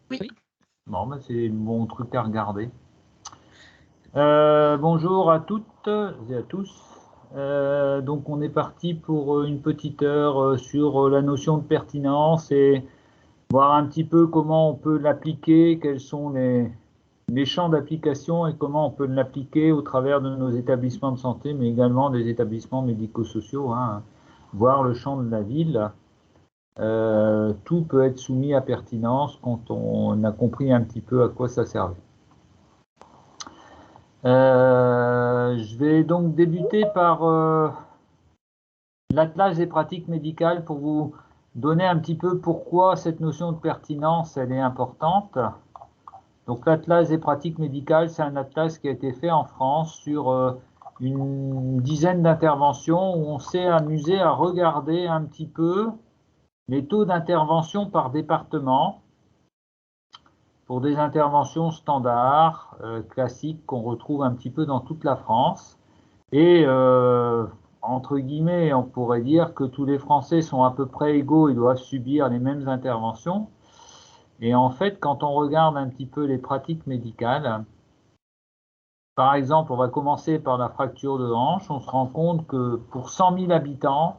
Oui. Bon, ben c'est mon truc à regarder. Bonjour à toutes et à tous. Donc on est parti pour une petite heure sur la notion de pertinence et voir un petit peu comment on peut l'appliquer, quels sont les champs d'application et comment on peut l'appliquer au travers de nos établissements de santé, mais également des établissements médico-sociaux, hein, voir le champ de la ville. Tout peut être soumis à pertinence quand on a compris un petit peu à quoi ça servait. Je vais donc débuter par l'atlas des pratiques médicales pour vous donner un petit peu pourquoi cette notion de pertinence elle est importante. Donc l'atlas des pratiques médicales, c'est un atlas qui a été fait en France sur une dizaine d'interventions où on s'est amusé à regarder un petit peu les taux d'intervention par département pour des interventions standards, classiques qu'on retrouve un petit peu dans toute la France. Et entre guillemets, on pourrait dire que tous les Français sont à peu près égaux et doivent subir les mêmes interventions. Et en fait, quand on regarde un petit peu les pratiques médicales, par exemple, on va commencer par la fracture de hanche, on se rend compte que pour 100 000 habitants,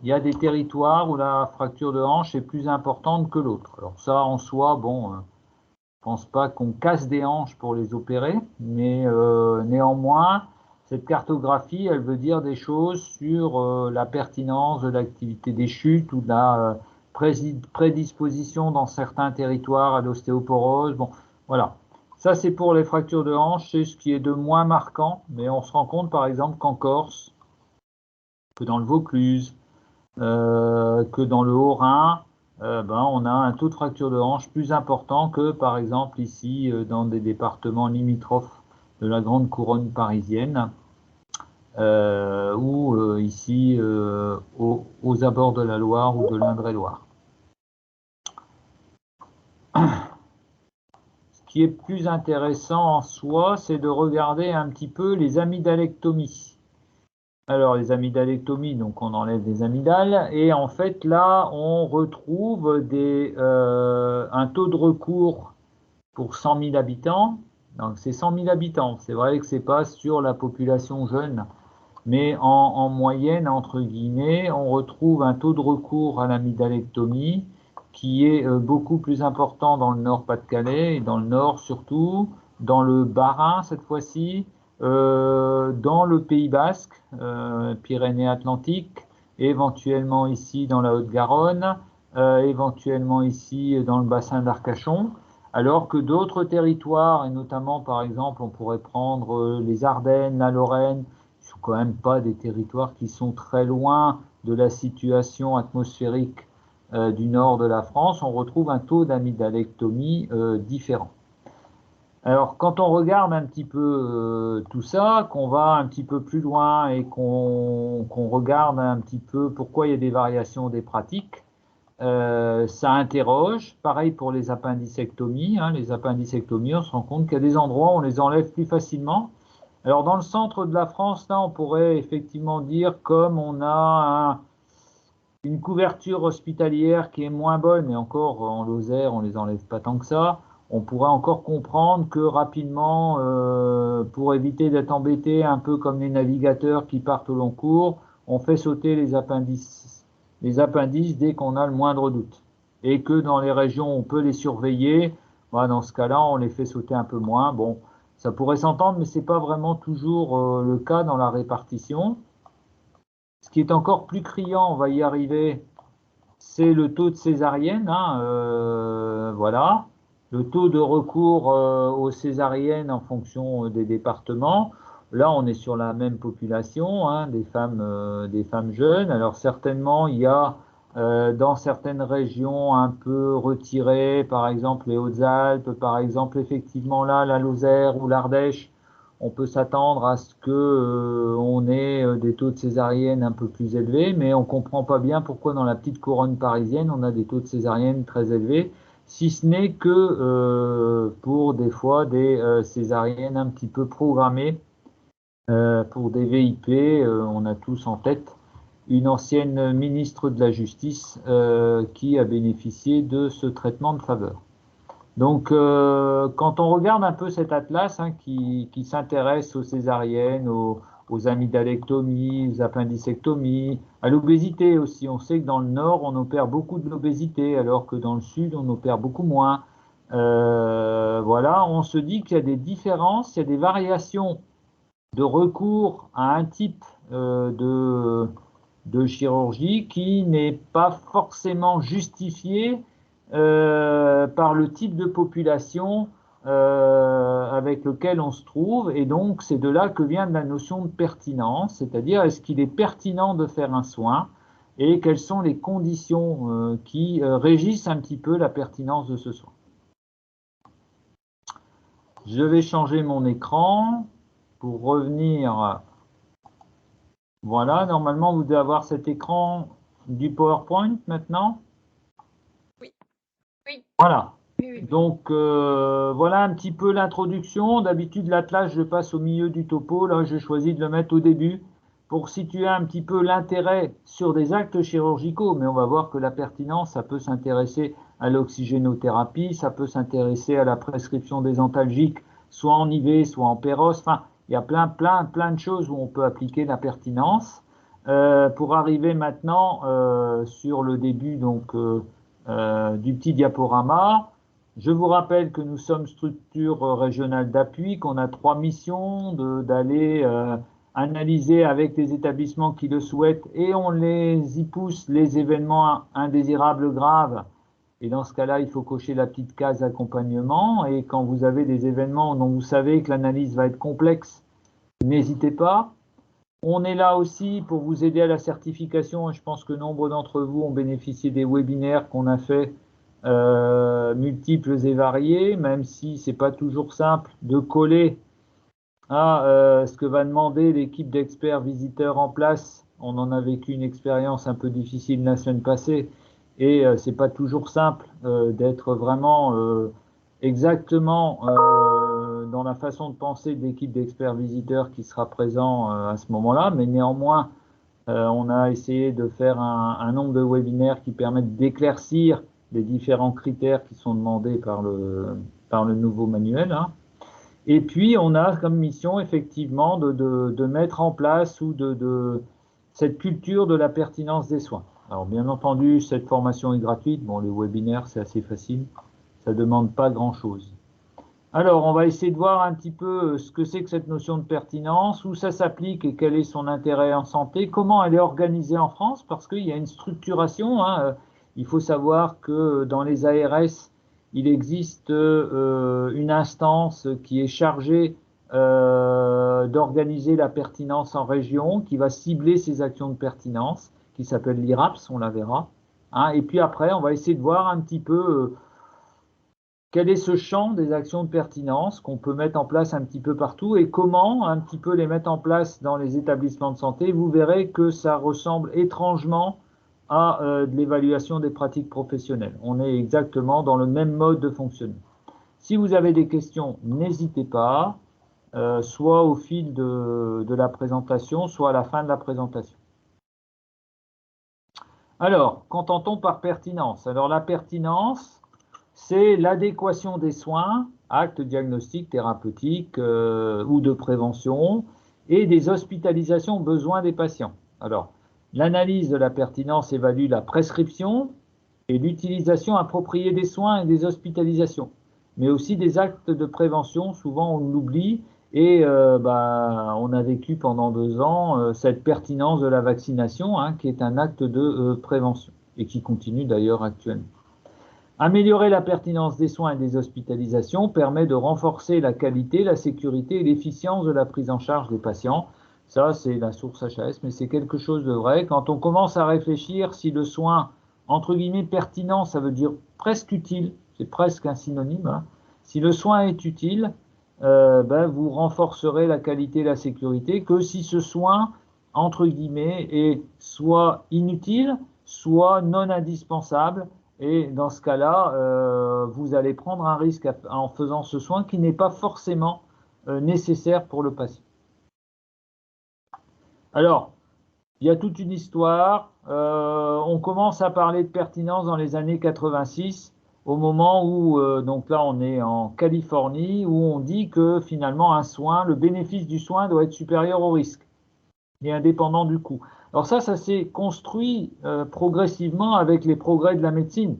il y a des territoires où la fracture de hanche est plus importante que l'autre. Alors ça, en soi, bon, je pense pas qu'on casse des hanches pour les opérer, mais néanmoins, cette cartographie, elle veut dire des choses sur la pertinence de l'activité des chutes ou de la prédisposition dans certains territoires à l'ostéoporose. Bon, voilà. Ça, c'est pour les fractures de hanche, c'est ce qui est de moins marquant, mais on se rend compte, par exemple, qu'en Corse, que dans le Vaucluse, que dans le Haut-Rhin, on a un taux de fracture de hanche plus important que, par exemple, ici, dans des départements limitrophes de la grande couronne parisienne, ou ici, aux abords de la Loire ou de l'Indre-et-Loire. Ce qui est plus intéressant en soi, c'est de regarder un petit peu les amygdalectomies. Alors, les amygdalectomies, donc on enlève les amygdales, et en fait, là, on retrouve un taux de recours pour 100 000 habitants. Donc, c'est 100 000 habitants. C'est vrai que c'est pas sur la population jeune, mais en moyenne, entre guillemets, on retrouve un taux de recours à l'amygdalectomie qui est beaucoup plus important dans le Nord-Pas-de-Calais, et dans le Nord surtout, dans le Bas-Rhin cette fois-ci, dans le Pays Basque, Pyrénées-Atlantiques, éventuellement ici dans la Haute-Garonne, éventuellement ici dans le bassin d'Arcachon, alors que d'autres territoires, et notamment par exemple on pourrait prendre les Ardennes, la Lorraine, ne sont quand même pas des territoires qui sont très loin de la situation atmosphérique du nord de la France, on retrouve un taux d'amygdalectomie différent. Alors, quand on regarde un petit peu tout ça, qu'on va un petit peu plus loin et qu'on regarde un petit peu pourquoi il y a des variations des pratiques, ça interroge. Pareil pour les appendicectomies. Hein, les appendicectomies, on se rend compte qu'il y a des endroits où on les enlève plus facilement. Alors, dans le centre de la France, là, on pourrait effectivement dire, comme on a une couverture hospitalière qui est moins bonne, et encore en Lozère, on les enlève pas tant que ça, on pourrait encore comprendre que rapidement, pour éviter d'être embêté, un peu comme les navigateurs qui partent au long cours, on fait sauter les appendices dès qu'on a le moindre doute. Et que dans les régions où on peut les surveiller, bah, dans ce cas-là, on les fait sauter un peu moins. Bon, ça pourrait s'entendre, mais c'est pas vraiment toujours le cas dans la répartition. Ce qui est encore plus criant, on va y arriver, c'est le taux de césarienne. Hein, voilà. Le taux de recours aux césariennes en fonction des départements. Là, on est sur la même population, hein, des femmes jeunes. Alors certainement, il y a dans certaines régions un peu retirées, par exemple les Hautes-Alpes, par exemple effectivement là, la Lozère ou l'Ardèche, on peut s'attendre à ce que on ait des taux de césarienne un peu plus élevés, mais on comprend pas bien pourquoi dans la petite couronne parisienne on a des taux de césarienne très élevés, si ce n'est que pour des fois des césariennes un petit peu programmées pour des VIP. On a tous en tête une ancienne ministre de la Justice qui a bénéficié de ce traitement de faveur. Donc, quand on regarde un peu cet atlas hein, qui s'intéresse aux césariennes, aux amygdalectomies, aux appendicectomies, à l'obésité aussi. On sait que dans le nord, on opère beaucoup de l'obésité, alors que dans le sud, on opère beaucoup moins. Voilà, on se dit qu'il y a des différences, il y a des variations de recours à un type de chirurgie qui n'est pas forcément justifié par le type de population avec lequel on se trouve. Et donc, c'est de là que vient la notion de pertinence, c'est-à-dire est-ce qu'il est pertinent de faire un soin et quelles sont les conditions qui régissent un petit peu la pertinence de ce soin. Je vais changer mon écran pour revenir. Voilà, normalement, vous devez avoir cet écran du PowerPoint maintenant. Oui. Oui. Voilà. Oui, oui. Donc, voilà un petit peu l'introduction. D'habitude, l'atlas, je passe au milieu du topo. Là, j'ai choisi de le mettre au début pour situer un petit peu l'intérêt sur des actes chirurgicaux. Mais on va voir que la pertinence, ça peut s'intéresser à l'oxygénothérapie, ça peut s'intéresser à la prescription des antalgiques, soit en IV, soit en péros. Enfin, il y a plein de choses où on peut appliquer la pertinence. Pour arriver maintenant sur le début donc, du petit diaporama, je vous rappelle que nous sommes structure régionale d'appui, qu'on a 3 missions, d'aller analyser avec les établissements qui le souhaitent et on les y pousse les événements indésirables graves. Et dans ce cas-là, il faut cocher la petite case accompagnement. Et quand vous avez des événements dont vous savez que l'analyse va être complexe, n'hésitez pas. On est là aussi pour vous aider à la certification. Je pense que nombre d'entre vous ont bénéficié des webinaires qu'on a fait multiples et variés, même si c'est pas toujours simple de coller à ce que va demander l'équipe d'experts visiteurs en place. On en a vécu une expérience un peu difficile la semaine passée et c'est pas toujours simple d'être vraiment exactement dans la façon de penser de l'équipe d'experts visiteurs qui sera présent à ce moment-là, mais néanmoins on a essayé de faire un nombre de webinaires qui permettent d'éclaircir les différents critères qui sont demandés par le nouveau manuel. Hein. Et puis, on a comme mission, effectivement, de mettre en place ou cette culture de la pertinence des soins. Alors, bien entendu, cette formation est gratuite. Bon, les webinaires, c'est assez facile. Ça ne demande pas grand-chose. Alors, on va essayer de voir un petit peu ce que c'est que cette notion de pertinence, où ça s'applique et quel est son intérêt en santé, comment elle est organisée en France, parce qu'il y a une structuration. Hein. Il faut savoir que dans les ARS, il existe une instance qui est chargée d'organiser la pertinence en région, qui va cibler ces actions de pertinence, qui s'appelle l'IRAPS, on la verra. Hein. Et puis après, on va essayer de voir un petit peu quel est ce champ des actions de pertinence qu'on peut mettre en place un petit peu partout et comment un petit peu les mettre en place dans les établissements de santé. Vous verrez que ça ressemble étrangement à de l'évaluation des pratiques professionnelles. On est exactement dans le même mode de fonctionnement. Si vous avez des questions, n'hésitez pas, soit au fil de la présentation, soit à la fin de la présentation. Alors, qu'entend-on par pertinence? Alors, la pertinence, c'est l'adéquation des soins, actes diagnostiques, thérapeutiques ou de prévention, et des hospitalisations aux besoins des patients. Alors, l'analyse de la pertinence évalue la prescription et l'utilisation appropriée des soins et des hospitalisations, mais aussi des actes de prévention, souvent on l'oublie, et on a vécu pendant 2 ans cette pertinence de la vaccination, hein, qui est un acte de prévention, et qui continue d'ailleurs actuellement. Améliorer la pertinence des soins et des hospitalisations permet de renforcer la qualité, la sécurité et l'efficience de la prise en charge des patients. Ça, c'est la source HAS, mais c'est quelque chose de vrai. Quand on commence à réfléchir si le soin, entre guillemets, pertinent, ça veut dire presque utile, c'est presque un synonyme. Hein. Si le soin est utile, vous renforcerez la qualité et la sécurité que si ce soin, entre guillemets, est soit inutile, soit non indispensable. Et dans ce cas-là, vous allez prendre un risque en faisant ce soin qui n'est pas forcément nécessaire pour le patient. Alors, il y a toute une histoire. On commence à parler de pertinence dans les années 86. au moment où, donc là on est en Californie, où on dit que finalement un soin, le bénéfice du soin doit être supérieur au risque et indépendant du coût. Alors ça s'est construit progressivement avec les progrès de la médecine.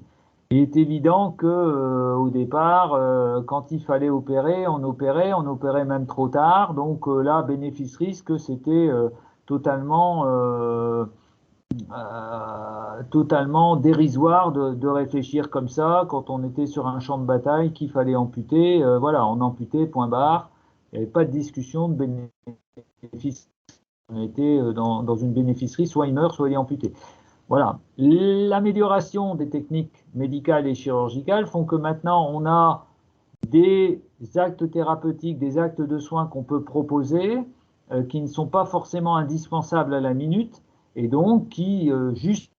Il est évident que au départ, quand il fallait opérer, on opérait même trop tard. Donc là, bénéfice-risque, c'était totalement dérisoire de réfléchir comme ça quand on était sur un champ de bataille qu'il fallait amputer. Voilà, on amputait, point barre. Il n'y avait pas de discussion de bénéfice. On était dans une bénéficerie, soit il meurt, soit il est amputé. Voilà. L'amélioration des techniques médicales et chirurgicales font que maintenant on a des actes thérapeutiques, des actes de soins qu'on peut proposer, qui ne sont pas forcément indispensables à la minute, et donc qui justifient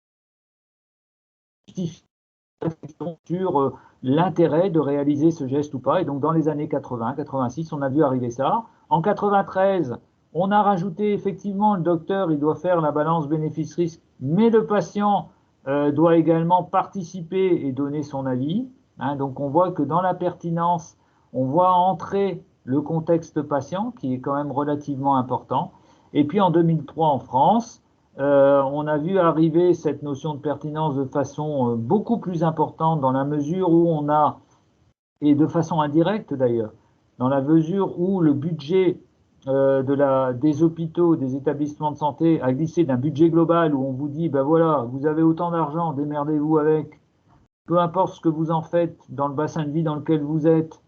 la réflexion sur l'intérêt de réaliser ce geste ou pas. Et donc dans les années 80, 86, on a vu arriver ça. En 93, on a rajouté effectivement le docteur, il doit faire la balance bénéfice-risque, mais le patient doit également participer et donner son avis. Hein, donc on voit que dans la pertinence, on voit entrer le contexte patient, qui est quand même relativement important. Et puis en 2003 en France, on a vu arriver cette notion de pertinence de façon beaucoup plus importante dans la mesure où on a, et de façon indirecte d'ailleurs, dans la mesure où le budget des hôpitaux, des établissements de santé a glissé d'un budget global où on vous dit, ben voilà, vous avez autant d'argent, démerdez-vous avec, peu importe ce que vous en faites dans le bassin de vie dans lequel vous êtes,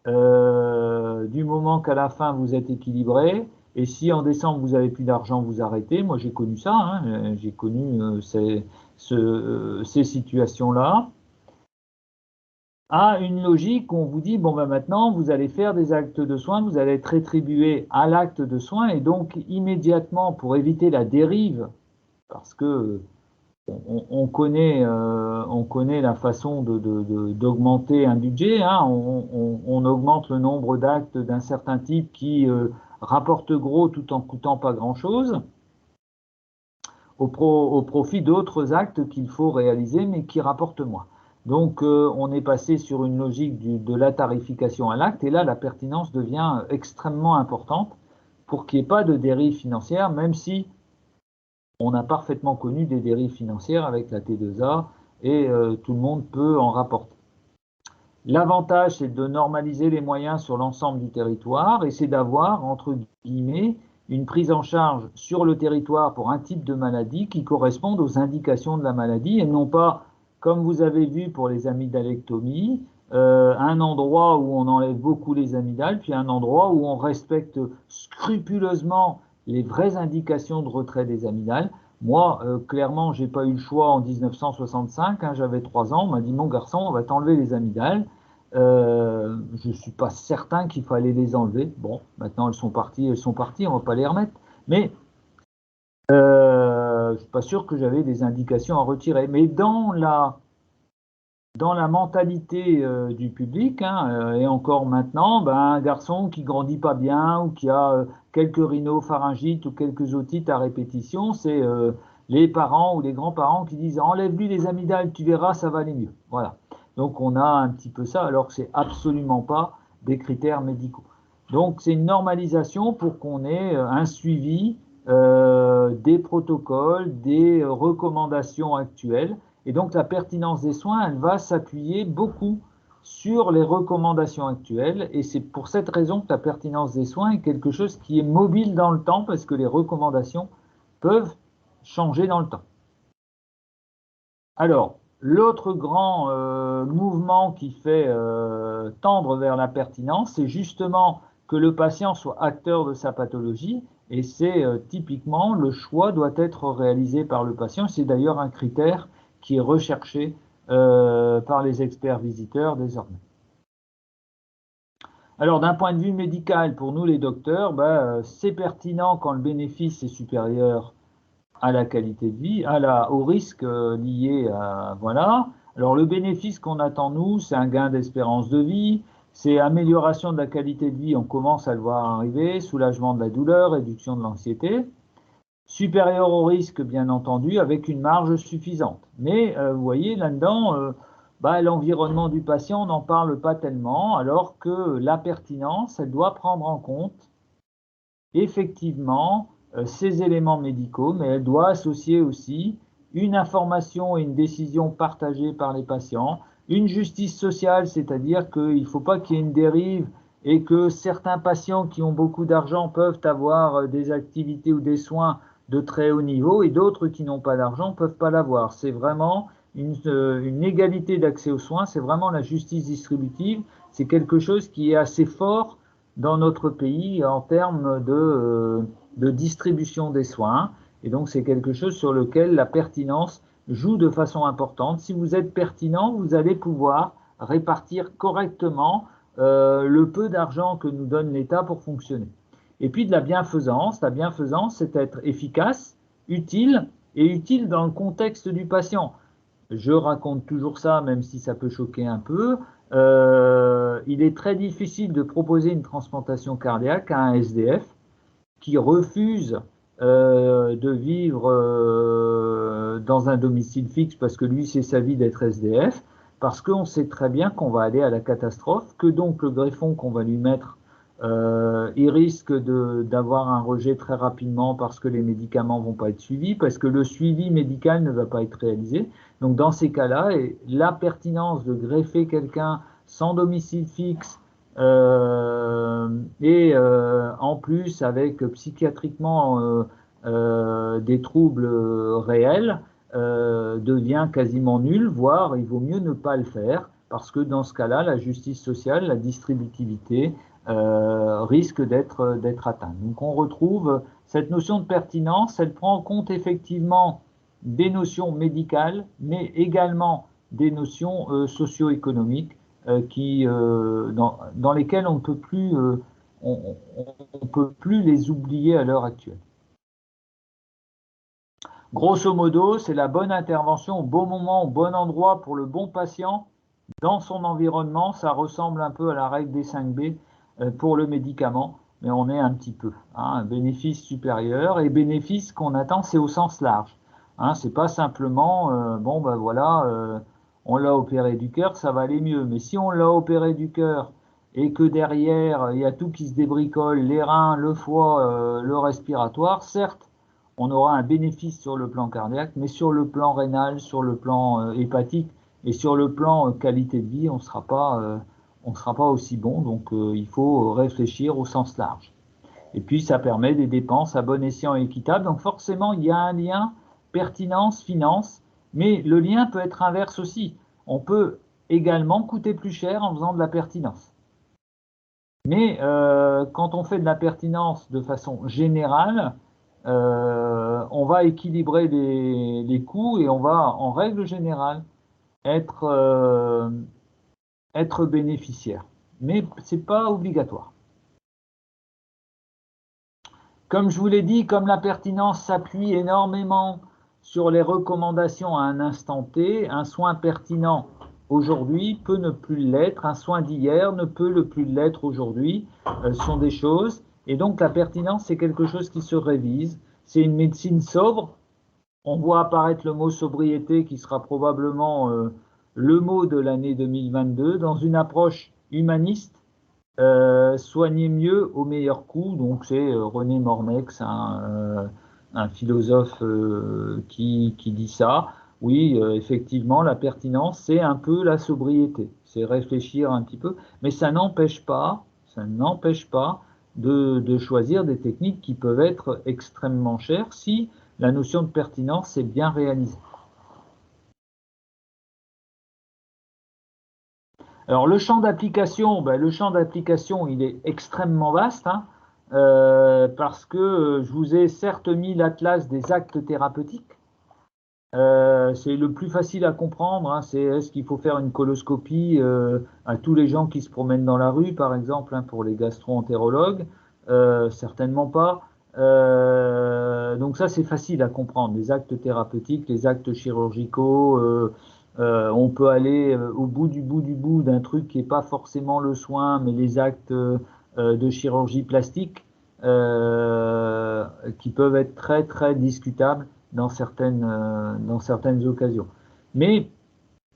du moment qu'à la fin vous êtes équilibré. Et si en décembre vous avez plus d'argent, vous arrêtez. Moi j'ai connu ça, hein, j'ai connu ces situations-là. À une logique où on vous dit, bon ben maintenant vous allez faire des actes de soins, vous allez être rétribué à l'acte de soins, et donc immédiatement pour éviter la dérive, parce que on connaît la façon d'augmenter un budget. Hein. On augmente le nombre d'actes d'un certain type qui rapportent gros tout en coûtant pas grand-chose, au profit d'autres actes qu'il faut réaliser mais qui rapportent moins. Donc on est passé sur une logique de la tarification à l'acte, et là la pertinence devient extrêmement importante pour qu'il n'y ait pas de dérive financière, même si on a parfaitement connu des dérives financières avec la T2A, et tout le monde peut en rapporter. L'avantage, c'est de normaliser les moyens sur l'ensemble du territoire, et c'est d'avoir, entre guillemets, une prise en charge sur le territoire pour un type de maladie qui corresponde aux indications de la maladie, et non pas, comme vous avez vu pour les amygdalectomies, un endroit où on enlève beaucoup les amygdales, puis un endroit où on respecte scrupuleusement les vraies indications de retrait des amygdales. Moi, clairement, j'ai pas eu le choix en 1965, hein, j'avais 3 ans, on m'a dit, mon garçon, on va t'enlever les amygdales. Je suis pas certain qu'il fallait les enlever. Bon, maintenant elles sont parties, on va pas les remettre. Mais je suis pas sûr que j'avais des indications à retirer. Mais dans la mentalité du public, hein, et encore maintenant, ben, un garçon qui grandit pas bien ou qui a quelques rhinopharyngites ou quelques otites à répétition, c'est les parents ou les grands-parents qui disent enlève-lui les amygdales, tu verras, ça va aller mieux. Voilà. Donc on a un petit peu ça, alors que c'est absolument pas des critères médicaux. Donc c'est une normalisation pour qu'on ait un suivi des protocoles, des recommandations actuelles. Et donc la pertinence des soins, elle va s'appuyer beaucoup sur les recommandations actuelles, et c'est pour cette raison que la pertinence des soins est quelque chose qui est mobile dans le temps, parce que les recommandations peuvent changer dans le temps. Alors, l'autre grand mouvement qui fait tendre vers la pertinence, c'est justement que le patient soit acteur de sa pathologie, et c'est typiquement le choix doit être réalisé par le patient. C'est d'ailleurs un critère qui est recherché par les experts visiteurs désormais. Alors d'un point de vue médical, pour nous les docteurs, c'est pertinent quand le bénéfice est supérieur à la qualité de vie, au risque lié à... Voilà. Alors le bénéfice qu'on attend nous, c'est un gain d'espérance de vie, c'est amélioration de la qualité de vie, on commence à le voir arriver, soulagement de la douleur, réduction de l'anxiété, supérieur au risque bien entendu, avec une marge suffisante. Mais vous voyez là-dedans, bah, l'environnement du patient, on n'en parle pas tellement, alors que la pertinence, elle doit prendre en compte effectivement ces éléments médicaux, mais elle doit associer aussi une information et une décision partagée par les patients, une justice sociale, c'est-à-dire qu'il ne faut pas qu'il y ait une dérive et que certains patients qui ont beaucoup d'argent peuvent avoir des activités ou des soins de très haut niveau et d'autres qui n'ont pas d'argent ne peuvent pas l'avoir. C'est vraiment une égalité d'accès aux soins, c'est vraiment la justice distributive, c'est quelque chose qui est assez fort dans notre pays en termes de distribution des soins. Et donc, c'est quelque chose sur lequel la pertinence joue de façon importante. Si vous êtes pertinent, vous allez pouvoir répartir correctement le peu d'argent que nous donne l'État pour fonctionner. Et puis de la bienfaisance. La bienfaisance, c'est être efficace, utile et utile dans le contexte du patient. Je raconte toujours ça, même si ça peut choquer un peu. Il est très difficile de proposer une transplantation cardiaque à un SDF qui refuse de vivre dans un domicile fixe parce que lui, c'est sa vie d'être SDF, parce qu'on sait très bien qu'on va aller à la catastrophe, que donc le greffon qu'on va lui mettre, il risque d'avoir un rejet très rapidement parce que les médicaments vont pas être suivis, parce que le suivi médical ne va pas être réalisé. Donc dans ces cas-là, la pertinence de greffer quelqu'un sans domicile fixe, et en plus avec psychiatriquement des troubles réels, devient quasiment nul, voire il vaut mieux ne pas le faire, parce que dans ce cas-là, la justice sociale, la distributivité risque d'être atteinte. Donc on retrouve cette notion de pertinence, elle prend en compte effectivement des notions médicales, mais également des notions socio-économiques dans lesquelles on peut plus les oublier à l'heure actuelle. Grosso modo, c'est la bonne intervention au bon moment, au bon endroit pour le bon patient dans son environnement. Ça ressemble un peu à la règle des 5B pour le médicament, mais on est un petit peu. Un bénéfice supérieur et bénéfice qu'on attend, c'est au sens large. C'est pas simplement, bon ben voilà, on l'a opéré du cœur, ça va aller mieux. Mais si on l'a opéré du cœur et que derrière, il y a tout qui se débricole, les reins, le foie, le respiratoire, certes, on aura un bénéfice sur le plan cardiaque, mais sur le plan rénal, sur le plan hépatique et sur le plan qualité de vie, on ne sera pas aussi bon. Donc il faut réfléchir au sens large. Et puis ça permet des dépenses à bon escient et équitable. Donc forcément, il y a un lien pertinence-finance, mais le lien peut être inverse aussi. On peut également coûter plus cher en faisant de la pertinence. Mais quand on fait de la pertinence de façon générale, on va équilibrer les coûts et on va, en règle générale, être bénéficiaire. Mais ce n'est pas obligatoire. Comme je vous l'ai dit, comme la pertinence s'appuie énormément sur les recommandations à un instant T, un soin pertinent aujourd'hui peut ne plus l'être, un soin d'hier ne peut le plus l'être aujourd'hui, ce sont des choses. Et donc la pertinence, c'est quelque chose qui se révise, c'est une médecine sobre. On voit apparaître le mot sobriété qui sera probablement le mot de l'année 2022 dans une approche humaniste. Soigner mieux au meilleur coût, donc c'est René Mornex, un philosophe qui dit ça. Oui, effectivement, la pertinence, c'est un peu la sobriété, c'est réfléchir un petit peu, mais ça n'empêche pas de choisir des techniques qui peuvent être extrêmement chères si la notion de pertinence est bien réalisée. Alors le champ d'application, il est extrêmement vaste, parce que je vous ai certes mis l'atlas des actes thérapeutiques. C'est le plus facile à comprendre, c'est est-ce qu'il faut faire une coloscopie à tous les gens qui se promènent dans la rue, par exemple, pour les gastro-entérologues, certainement pas. Donc ça, c'est facile à comprendre, les actes thérapeutiques, les actes chirurgicaux. On peut aller au bout du bout d'un truc qui n'est pas forcément le soin, mais les actes de chirurgie plastique qui peuvent être très très discutables dans certaines occasions. Mais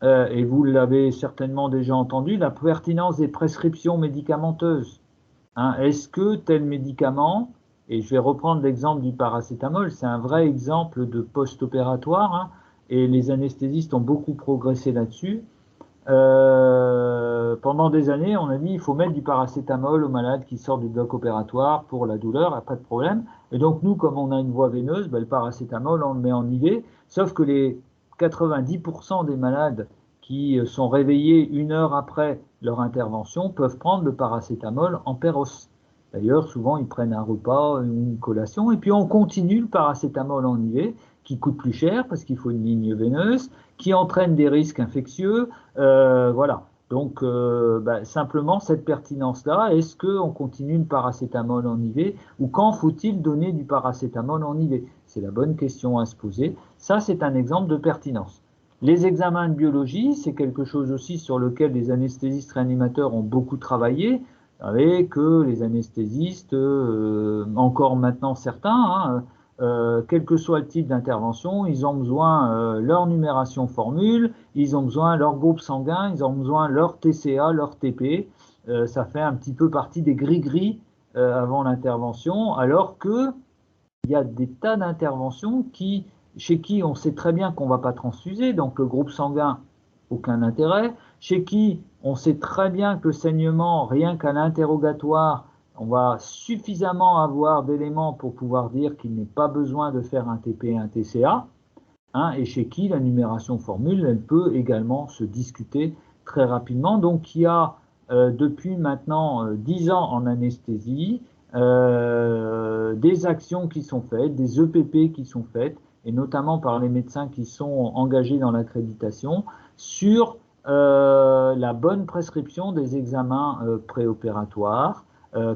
et vous l'avez certainement déjà entendu, la pertinence des prescriptions médicamenteuses. Hein, est-ce que tel médicament, et je vais reprendre l'exemple du paracétamol, c'est un vrai exemple de post-opératoire, hein, et les anesthésistes ont beaucoup progressé là-dessus. Pendant des années, on a dit il faut mettre du paracétamol aux malades qui sortent du bloc opératoire pour la douleur, pas de problème. Et donc nous, comme on a une voie veineuse, ben, le paracétamol, on le met en IV, sauf que les 90% des malades qui sont réveillés 1 heure après leur intervention peuvent prendre le paracétamol en péros. D'ailleurs, souvent, ils prennent un repas, une collation, et puis on continue le paracétamol en IV, qui coûte plus cher parce qu'il faut une ligne veineuse, qui entraîne des risques infectieux, voilà. Donc, simplement, cette pertinence-là, est-ce qu'on continue le paracétamol en IV ou quand faut-il donner du paracétamol en IV? C'est la bonne question à se poser. Ça, c'est un exemple de pertinence. Les examens de biologie, c'est quelque chose aussi sur lequel les anesthésistes réanimateurs ont beaucoup travaillé. Vous savez que les anesthésistes, encore maintenant certains, quel que soit le type d'intervention, ils ont besoin leur numération formule, ils ont besoin leur groupe sanguin, ils ont besoin leur TCA, leur TP. Ça fait un petit peu partie des gris-gris avant l'intervention, alors que il y a des tas d'interventions chez qui on sait très bien qu'on ne va pas transfuser, donc le groupe sanguin, aucun intérêt. Chez qui on sait très bien que le saignement, rien qu'à l'interrogatoire, on va suffisamment avoir d'éléments pour pouvoir dire qu'il n'est pas besoin de faire un TP et un TCA, hein, et chez qui la numération formule, elle peut également se discuter très rapidement. Donc il y a depuis maintenant 10 ans en anesthésie, des actions qui sont faites, des EPP qui sont faites, et notamment par les médecins qui sont engagés dans l'accréditation, sur la bonne prescription des examens préopératoires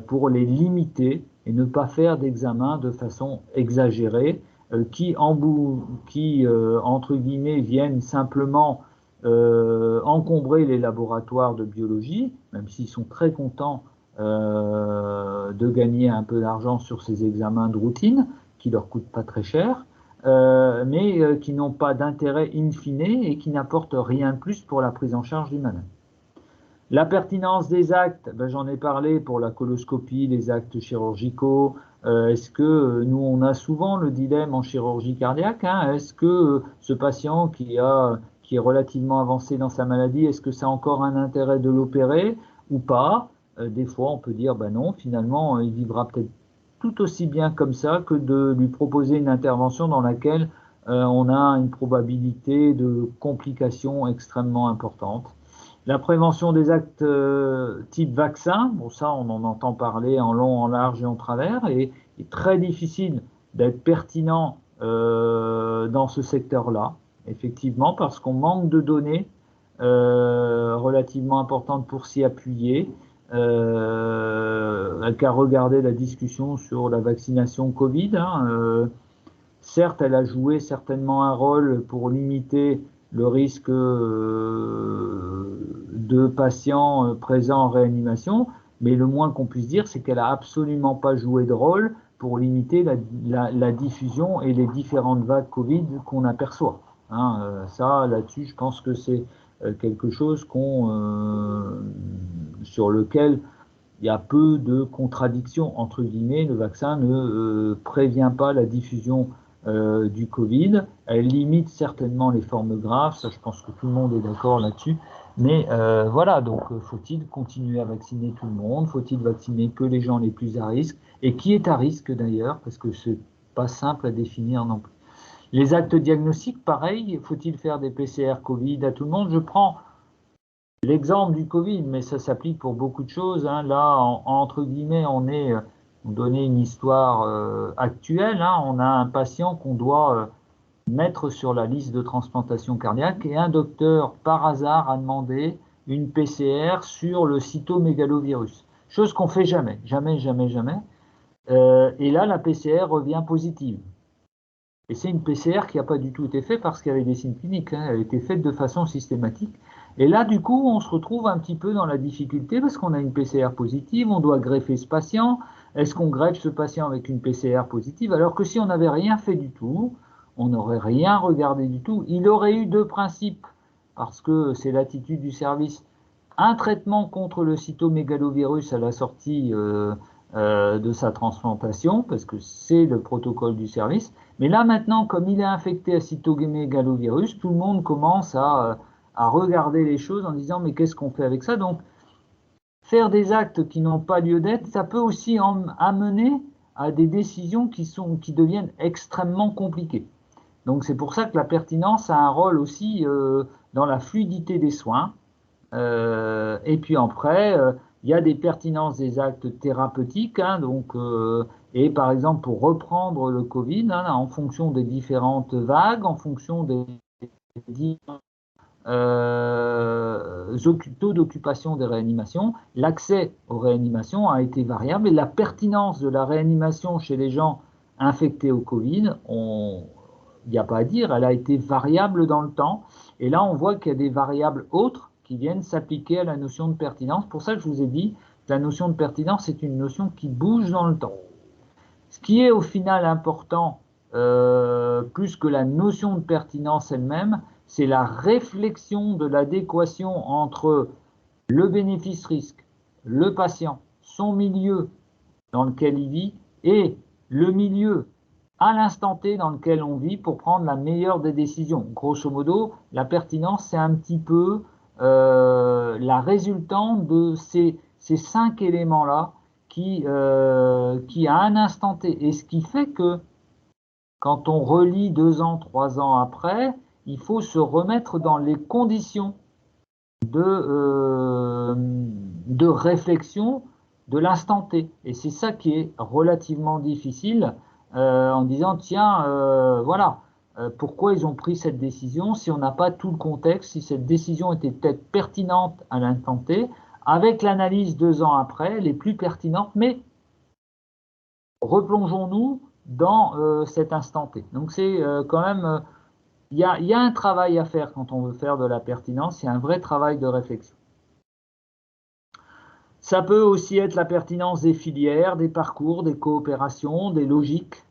pour les limiter et ne pas faire d'examens de façon exagérée, qui entre guillemets, viennent simplement encombrer les laboratoires de biologie, même s'ils sont très contents de gagner un peu d'argent sur ces examens de routine, qui leur coûtent pas très cher, mais qui n'ont pas d'intérêt in fine et qui n'apportent rien de plus pour la prise en charge du malade. La pertinence des actes, j'en ai parlé pour la coloscopie, les actes chirurgicaux. Est-ce que nous, on a souvent le dilemme en chirurgie cardiaque, hein, est-ce que ce patient qui est relativement avancé dans sa maladie, est-ce que ça a encore un intérêt de l'opérer ou pas? Des fois, on peut dire, non, finalement, il vivra peut-être tout aussi bien comme ça que de lui proposer une intervention dans laquelle on a une probabilité de complications extrêmement importante. La prévention des actes type vaccin, bon ça on en entend parler en long, en large et en travers, et il est très difficile d'être pertinent dans ce secteur-là, effectivement, parce qu'on manque de données relativement importantes pour s'y appuyer. Qu'à regarder la discussion sur la vaccination Covid, hein, certes, elle a joué certainement un rôle pour limiter le risque de patients présents en réanimation, mais le moins qu'on puisse dire, c'est qu'elle n'a absolument pas joué de rôle pour limiter la diffusion et les différentes vagues Covid qu'on aperçoit. Hein, ça, là-dessus, je pense que c'est quelque chose sur lequel il y a peu de contradictions, entre guillemets. Le vaccin ne prévient pas la diffusion du Covid. Elle limite certainement les formes graves, ça je pense que tout le monde est d'accord là-dessus. Mais voilà, donc faut-il continuer à vacciner tout le monde? Faut-il vacciner que les gens les plus à risque? Et qui est à risque d'ailleurs? Parce que c'est pas simple à définir non plus. Les actes diagnostiques, pareil, faut-il faire des PCR Covid à tout le monde? Je prends l'exemple du Covid, mais ça s'applique pour beaucoup de choses. Hein. Là, entre guillemets, on donnait une histoire actuelle. Hein. On a un patient qu'on doit mettre sur la liste de transplantation cardiaque et un docteur, par hasard, a demandé une PCR sur le cytomégalovirus. Chose qu'on fait jamais, jamais, jamais, jamais. Et là, la PCR revient positive. Et c'est une PCR qui n'a pas du tout été faite parce qu'il y avait des signes cliniques. Hein. Elle a été faite de façon systématique. Et là, du coup, on se retrouve un petit peu dans la difficulté parce qu'on a une PCR positive, on doit greffer ce patient. Est-ce qu'on greffe ce patient avec une PCR positive? Alors que si on n'avait rien fait du tout, on n'aurait rien regardé du tout, il aurait eu deux principes parce que c'est l'attitude du service. Un traitement contre le cytomégalovirus à la sortie de sa transplantation, parce que c'est le protocole du service. Mais là, maintenant, comme il est infecté à cytomégalovirus, tout le monde commence à regarder les choses en disant « mais qu'est-ce qu'on fait avec ça ?» Donc, faire des actes qui n'ont pas lieu d'être, ça peut aussi amener à des décisions qui deviennent extrêmement compliquées. Donc, c'est pour ça que la pertinence a un rôle aussi dans la fluidité des soins. Et puis après, il y a des pertinences des actes thérapeutiques, hein, donc, et par exemple pour reprendre le Covid, hein, en fonction des différentes vagues, en fonction des taux d'occupation des réanimations, l'accès aux réanimations a été variable et la pertinence de la réanimation chez les gens infectés au Covid, il n'y a pas à dire, elle a été variable dans le temps. Et là, on voit qu'il y a des variables autres qui viennent s'appliquer à la notion de pertinence. Pour ça que je vous ai dit que la notion de pertinence est une notion qui bouge dans le temps. Ce qui est au final important, plus que la notion de pertinence elle-même, c'est la réflexion de l'adéquation entre le bénéfice-risque, le patient, son milieu dans lequel il vit et le milieu à l'instant T dans lequel on vit pour prendre la meilleure des décisions. Grosso modo, la pertinence, c'est un petit peu la résultante de ces 5 éléments-là qui, à un instant T, et ce qui fait que quand on relit 2 ans, 3 ans après, il faut se remettre dans les conditions de réflexion de l'instant T. Et c'est ça qui est relativement difficile en disant, tiens, voilà, pourquoi ils ont pris cette décision si on n'a pas tout le contexte, si cette décision était peut-être pertinente à l'instant T, avec l'analyse 2 ans après, elle est plus pertinente, mais replongeons-nous dans cet instant T. Donc c'est quand même, il y a un travail à faire quand on veut faire de la pertinence, il y a un vrai travail de réflexion. Ça peut aussi être la pertinence des filières, des parcours, des coopérations, des logiques.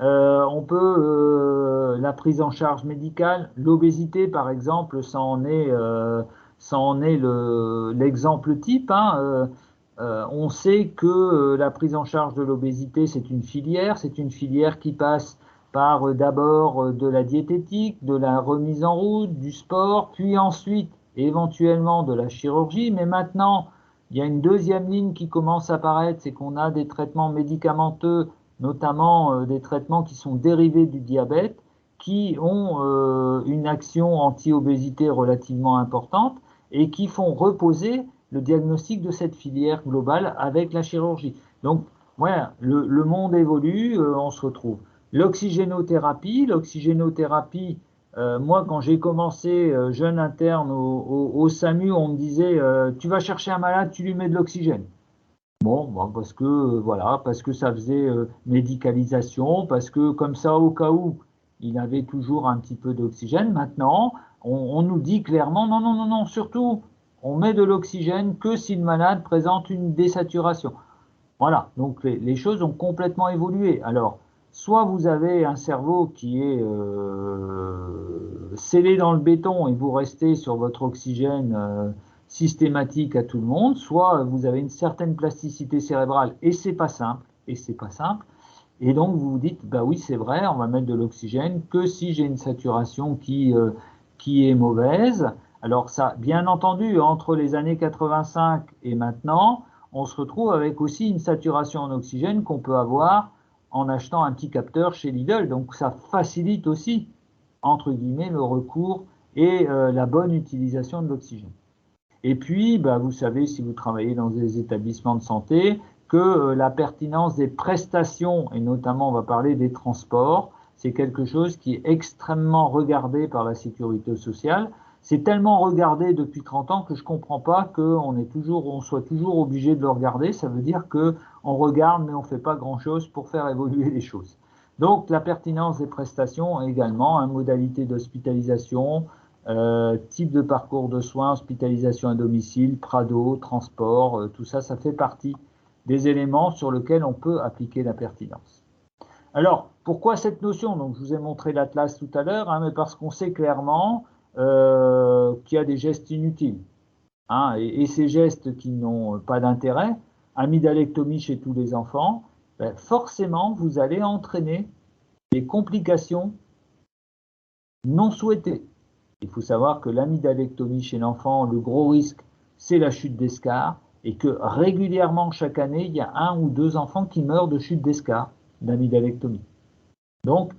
On peut, la prise en charge médicale, l'obésité par exemple, ça en est l'exemple type, hein. On sait que la prise en charge de l'obésité, c'est une filière qui passe par d'abord de la diététique, de la remise en route, du sport, puis ensuite éventuellement de la chirurgie. Mais maintenant, il y a une deuxième ligne qui commence à apparaître, c'est qu'on a des traitements médicamenteux, notamment des traitements qui sont dérivés du diabète, qui ont une action anti-obésité relativement importante et qui font reposer le diagnostic de cette filière globale avec la chirurgie. Donc, voilà, le monde évolue, on se retrouve. L'oxygénothérapie, moi, quand j'ai commencé jeune interne au SAMU, on me disait tu vas chercher un malade, tu lui mets de l'oxygène. Bon, parce que voilà, parce que ça faisait médicalisation, parce que comme ça, au cas où, il avait toujours un petit peu d'oxygène. Maintenant, on nous dit clairement non, non, non, non, surtout, on met de l'oxygène que si le malade présente une désaturation. Voilà, donc les choses ont complètement évolué. Alors, soit vous avez un cerveau qui est scellé dans le béton et vous restez sur votre oxygène systématique à tout le monde, soit vous avez une certaine plasticité cérébrale et c'est pas simple, et donc vous vous dites, bah oui c'est vrai, on va mettre de l'oxygène que si j'ai une saturation qui est mauvaise. Alors ça, bien entendu, entre les années 85 et maintenant, on se retrouve avec aussi une saturation en oxygène qu'on peut avoir en achetant un petit capteur chez Lidl. Donc ça facilite aussi, entre guillemets, le recours et la bonne utilisation de l'oxygène. Et puis, bah, vous savez, si vous travaillez dans des établissements de santé, que la pertinence des prestations, et notamment on va parler des transports, c'est quelque chose qui est extrêmement regardé par la sécurité sociale. C'est tellement regardé depuis 30 ans que je ne comprends pas qu'on soit toujours obligé de le regarder. Ça veut dire qu'on regarde mais on ne fait pas grand-chose pour faire évoluer les choses. Donc la pertinence des prestations également, hein, modalité d'hospitalisation, type de parcours de soins, hospitalisation à domicile, Prado, transport, tout ça, ça fait partie des éléments sur lesquels on peut appliquer la pertinence. Alors, pourquoi cette notion? Donc, je vous ai montré l'Atlas tout à l'heure, hein, mais parce qu'on sait clairement qui a des gestes inutiles, hein, et ces gestes qui n'ont pas d'intérêt, amydalectomie chez tous les enfants, ben forcément, vous allez entraîner des complications non souhaitées. Il faut savoir que l'amydalectomie chez l'enfant, le gros risque, c'est la chute d'escar, et que régulièrement, chaque année, il y a 1 ou 2 enfants qui meurent de chute d'escar, d'amydalectomie. Donc,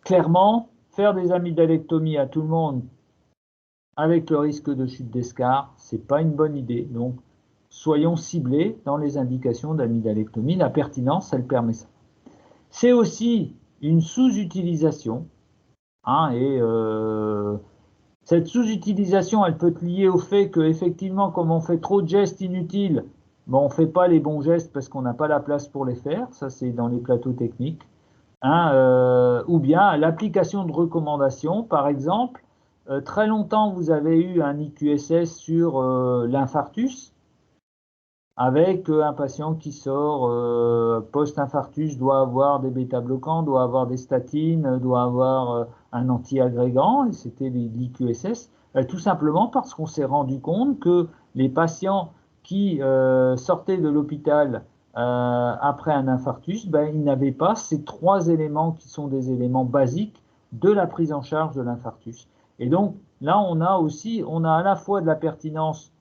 clairement, faire des amydalectomies à tout le monde avec le risque de chute d'escar, ce n'est pas une bonne idée. Donc, soyons ciblés dans les indications d'amydalectomie. La pertinence, elle permet ça. C'est aussi une sous-utilisation, hein, et cette sous-utilisation, elle peut être liée au fait qu'effectivement, comme on fait trop de gestes inutiles, ben on ne fait pas les bons gestes parce qu'on n'a pas la place pour les faire. Ça, c'est dans les plateaux techniques. Hein, ou bien l'application de recommandations. Par exemple, très longtemps, vous avez eu un IQSS sur l'infarctus, avec un patient qui sort post-infarctus, doit avoir des bêta-bloquants, doit avoir des statines, doit avoir un anti-agrégant, et c'était l'IQSS, tout simplement parce qu'on s'est rendu compte que les patients qui sortaient de l'hôpital après un infarctus, ben, ils n'avaient pas ces 3 éléments qui sont des éléments basiques de la prise en charge de l'infarctus. Et donc là, on a à la fois de la pertinence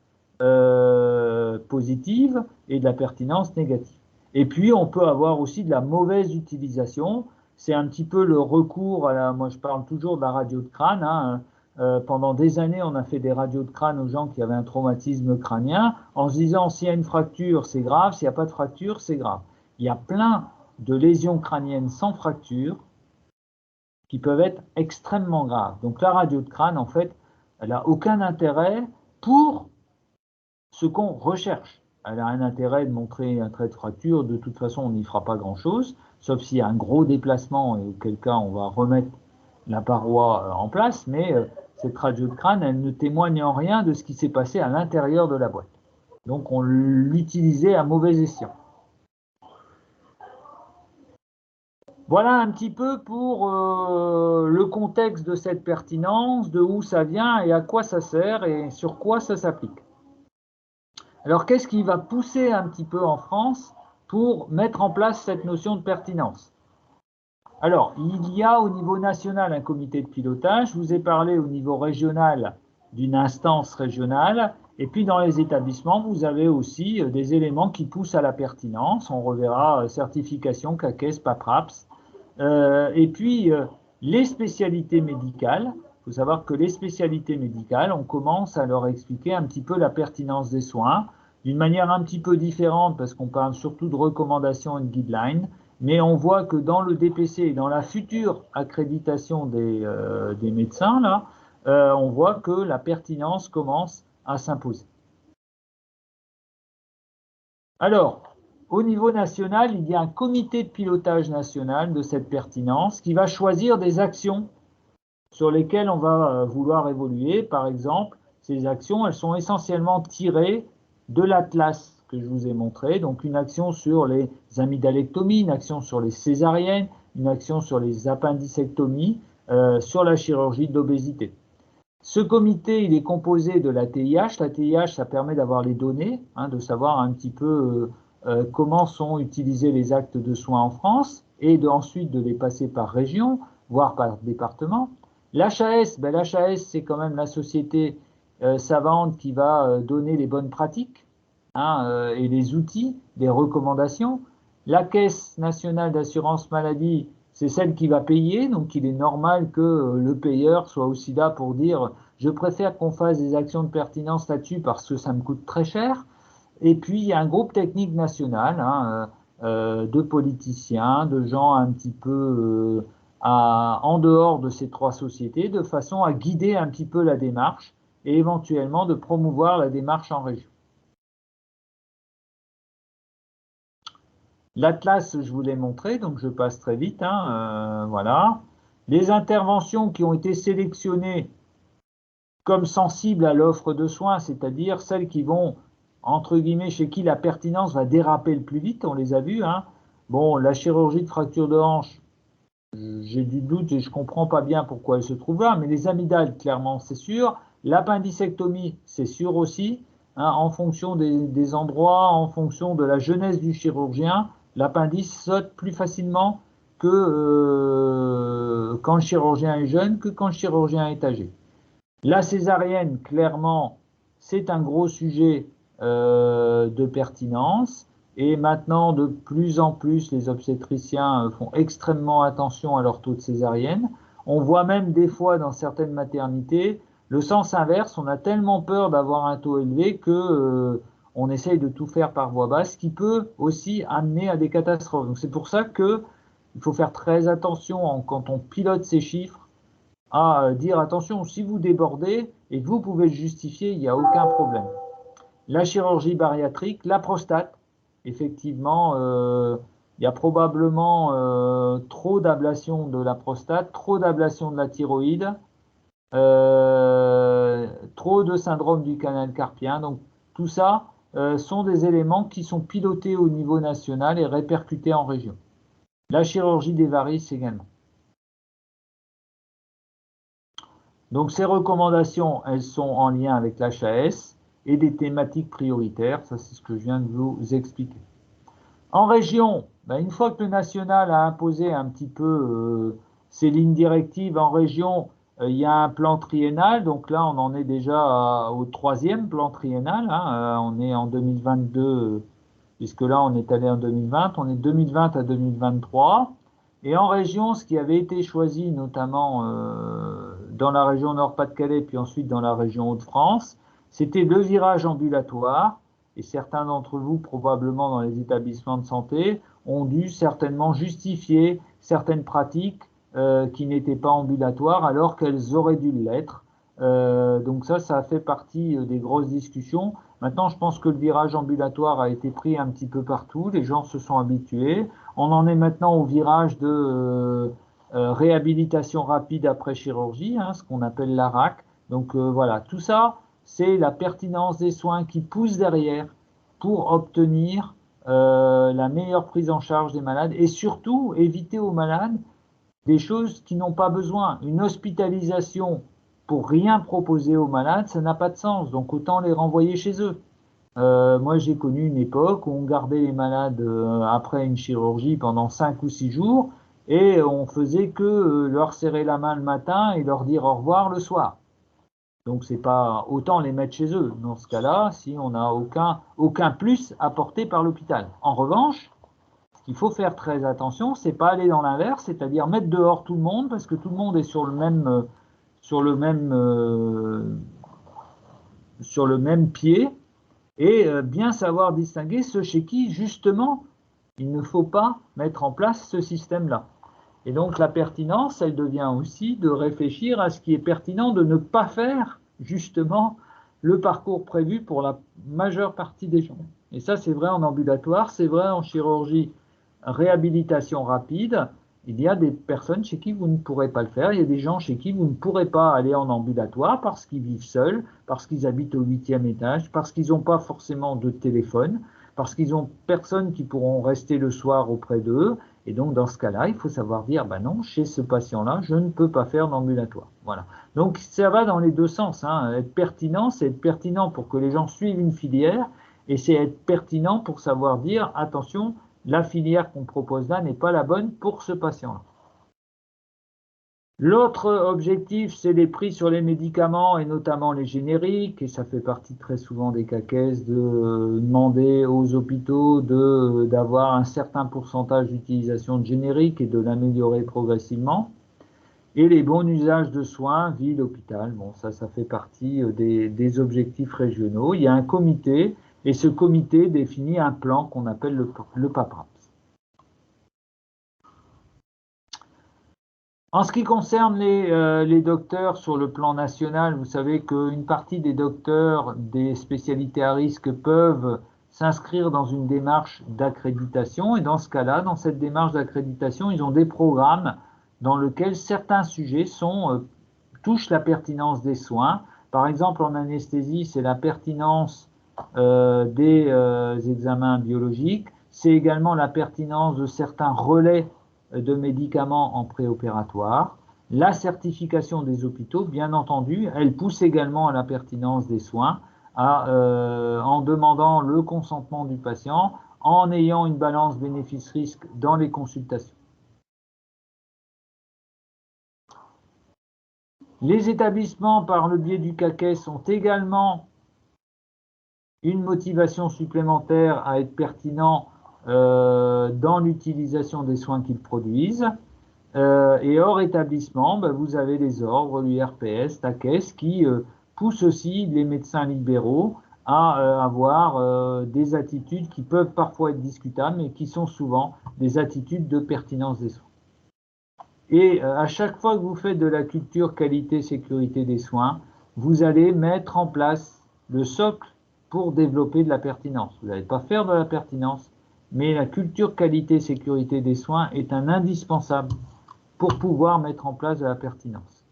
positive et de la pertinence négative. Et puis, on peut avoir aussi de la mauvaise utilisation. C'est un petit peu le recours moi je parle toujours de la radio de crâne, hein. Pendant des années, on a fait des radios de crâne aux gens qui avaient un traumatisme crânien, en se disant s'il y a une fracture, c'est grave, s'il n'y a pas de fracture, c'est grave. Il y a plein de lésions crâniennes sans fracture qui peuvent être extrêmement graves. Donc la radio de crâne, en fait, elle n'a aucun intérêt pour ce qu'on recherche. Elle a un intérêt de montrer un trait de fracture, de toute façon on n'y fera pas grand chose, sauf s'il y a un gros déplacement, et auquel cas on va remettre la paroi en place, mais cette radio de crâne, elle ne témoigne en rien de ce qui s'est passé à l'intérieur de la boîte. Donc on l'utilisait à mauvais escient. Voilà un petit peu pour le contexte de cette pertinence, de où ça vient et à quoi ça sert et sur quoi ça s'applique. Alors, qu'est-ce qui va pousser un petit peu en France pour mettre en place cette notion de pertinence? Alors, il y a au niveau national un comité de pilotage. Je vous ai parlé au niveau régional d'une instance régionale. Et puis, dans les établissements, vous avez aussi des éléments qui poussent à la pertinence. On reverra certification, CAQES, PAPRAPS. Et puis, les spécialités médicales. Il faut savoir que les spécialités médicales, on commence à leur expliquer un petit peu la pertinence des soins, d'une manière un petit peu différente, parce qu'on parle surtout de recommandations et de guidelines, mais on voit que dans le DPC et dans la future accréditation des médecins, là, on voit que la pertinence commence à s'imposer. Alors, au niveau national, il y a un comité de pilotage national de cette pertinence qui va choisir des actions sur lesquelles on va vouloir évoluer. Par exemple, ces actions, elles sont essentiellement tirées de l'atlas que je vous ai montré. Donc une action sur les amydalectomies, une action sur les césariennes, une action sur les appendicectomies, sur la chirurgie d'obésité. Ce comité, il est composé de la TIH. La TIH, ça permet d'avoir les données, hein, de savoir un petit peu comment sont utilisés les actes de soins en France et ensuite de les passer par région, voire par département. L'HAS, ben, l'HAS, c'est quand même la société savante qui va donner les bonnes pratiques, hein, et les outils, les recommandations. La Caisse nationale d'assurance maladie, c'est celle qui va payer, donc il est normal que le payeur soit aussi là pour dire « je préfère qu'on fasse des actions de pertinence là-dessus parce que ça me coûte très cher ». Et puis il y a un groupe technique national, hein, de politiciens, de gens un petit peu en dehors de ces 3 sociétés, de façon à guider un petit peu la démarche et éventuellement de promouvoir la démarche en région. L'atlas, je vous l'ai montré, donc je passe très vite, hein, voilà. Les interventions qui ont été sélectionnées comme sensibles à l'offre de soins, c'est-à-dire celles qui vont, entre guillemets, chez qui la pertinence va déraper le plus vite, on les a vues, hein. Bon, la chirurgie de fracture de hanche, j'ai du doute et je ne comprends pas bien pourquoi elle se trouve là, mais les amygdales, clairement, c'est sûr. L'appendicectomie, c'est sûr aussi, hein, en fonction des endroits, en fonction de la jeunesse du chirurgien, l'appendice saute plus facilement que quand le chirurgien est jeune, que quand le chirurgien est âgé. La césarienne, clairement, c'est un gros sujet de pertinence. Et maintenant, de plus en plus, les obstétriciens font extrêmement attention à leur taux de césarienne. On voit même des fois dans certaines maternités le sens inverse. On a tellement peur d'avoir un taux élevé que on essaye de tout faire par voie basse, ce qui peut aussi amener à des catastrophes. Donc c'est pour ça que il faut faire très attention quand on pilote ces chiffres à dire attention, si vous débordez et que vous pouvez le justifier, il n'y a aucun problème. La chirurgie bariatrique, la prostate, effectivement, il y a probablement trop d'ablation de la prostate, trop d'ablation de la thyroïde, trop de syndrome du canal carpien. Donc tout ça sont des éléments qui sont pilotés au niveau national et répercutés en région. La chirurgie des varices également. Donc ces recommandations, elles sont en lien avec l'HAS et des thématiques prioritaires, ça c'est ce que je viens de vous expliquer. En région, une fois que le national a imposé un petit peu ses lignes directives en région, il y a un plan triennal, donc là on en est déjà au 3e plan triennal, hein, on est en 2022, puisque là on est allé en 2020, on est 2020 à 2023. Et en région, ce qui avait été choisi notamment dans la région Nord-Pas-de-Calais, puis ensuite dans la région Hauts-de-France, c'était le virage ambulatoire. Et certains d'entre vous, probablement dans les établissements de santé, ont dû certainement justifier certaines pratiques qui n'étaient pas ambulatoires alors qu'elles auraient dû l'être. Donc ça a fait partie des grosses discussions. Maintenant, je pense que le virage ambulatoire a été pris un petit peu partout, les gens se sont habitués. On en est maintenant au virage de réhabilitation rapide après chirurgie, hein, ce qu'on appelle la RAC. Donc voilà, tout ça, c'est la pertinence des soins qui pousse derrière pour obtenir la meilleure prise en charge des malades et surtout éviter aux malades des choses qui n'ont pas besoin. Une hospitalisation pour rien proposer aux malades, ça n'a pas de sens. Donc autant les renvoyer chez eux. Moi, j'ai connu une époque où on gardait les malades après une chirurgie pendant 5 ou 6 jours et on faisait que leur serrer la main le matin et leur dire au revoir le soir. Donc, c'est pas autant les mettre chez eux dans ce cas-là si on n'a aucun plus apporté par l'hôpital. En revanche, ce qu'il faut faire très attention, c'est pas aller dans l'inverse, c'est-à-dire mettre dehors tout le monde parce que tout le monde est sur le même pied. Et bien savoir distinguer ceux chez qui, justement, il ne faut pas mettre en place ce système-là. Et donc la pertinence, elle devient aussi de réfléchir à ce qui est pertinent de ne pas faire, justement, le parcours prévu pour la majeure partie des gens. Et ça, c'est vrai en ambulatoire, c'est vrai en chirurgie réhabilitation rapide. Il y a des personnes chez qui vous ne pourrez pas le faire. Il y a des gens chez qui vous ne pourrez pas aller en ambulatoire parce qu'ils vivent seuls, parce qu'ils habitent au 8e étage, parce qu'ils n'ont pas forcément de téléphone, parce qu'ils n'ont personne qui pourront rester le soir auprès d'eux. Et donc, dans ce cas-là, il faut savoir dire, non, chez ce patient-là, je ne peux pas faire d'ambulatoire. Voilà. Donc, ça va dans les deux sens. Hein. Être pertinent, c'est être pertinent pour que les gens suivent une filière, et c'est être pertinent pour savoir dire, attention, la filière qu'on propose là n'est pas la bonne pour ce patient-là. L'autre objectif, c'est les prix sur les médicaments et notamment les génériques. Et ça fait partie très souvent des CAQES de demander aux hôpitaux d'avoir un certain pourcentage d'utilisation de génériques et de l'améliorer progressivement. Et les bons usages de soins, ville, hôpital. Bon, ça fait partie des objectifs régionaux. Il y a un comité et ce comité définit un plan qu'on appelle le PAPRAPS. En ce qui concerne les docteurs sur le plan national, vous savez qu'une partie des docteurs des spécialités à risque peuvent s'inscrire dans une démarche d'accréditation. Et dans ce cas-là, dans cette démarche d'accréditation, ils ont des programmes dans lesquels certains sujets touchent la pertinence des soins. Par exemple, en anesthésie, c'est la pertinence des examens biologiques. C'est également la pertinence de certains relais de médicaments en préopératoire. La certification des hôpitaux, bien entendu, elle pousse également à la pertinence des soins, en demandant le consentement du patient, en ayant une balance bénéfice-risque dans les consultations. Les établissements, par le biais du CAQES, ont également une motivation supplémentaire à être pertinents dans l'utilisation des soins qu'ils produisent. Et hors établissement, vous avez les ordres, l'URPS, TAQES, qui poussent aussi les médecins libéraux à avoir des attitudes qui peuvent parfois être discutables, mais qui sont souvent des attitudes de pertinence des soins. Et à chaque fois que vous faites de la culture qualité-sécurité des soins, vous allez mettre en place le socle pour développer de la pertinence. Vous n'allez pas faire de la pertinence, mais la culture qualité-sécurité des soins est un indispensable pour pouvoir mettre en place de la pertinence.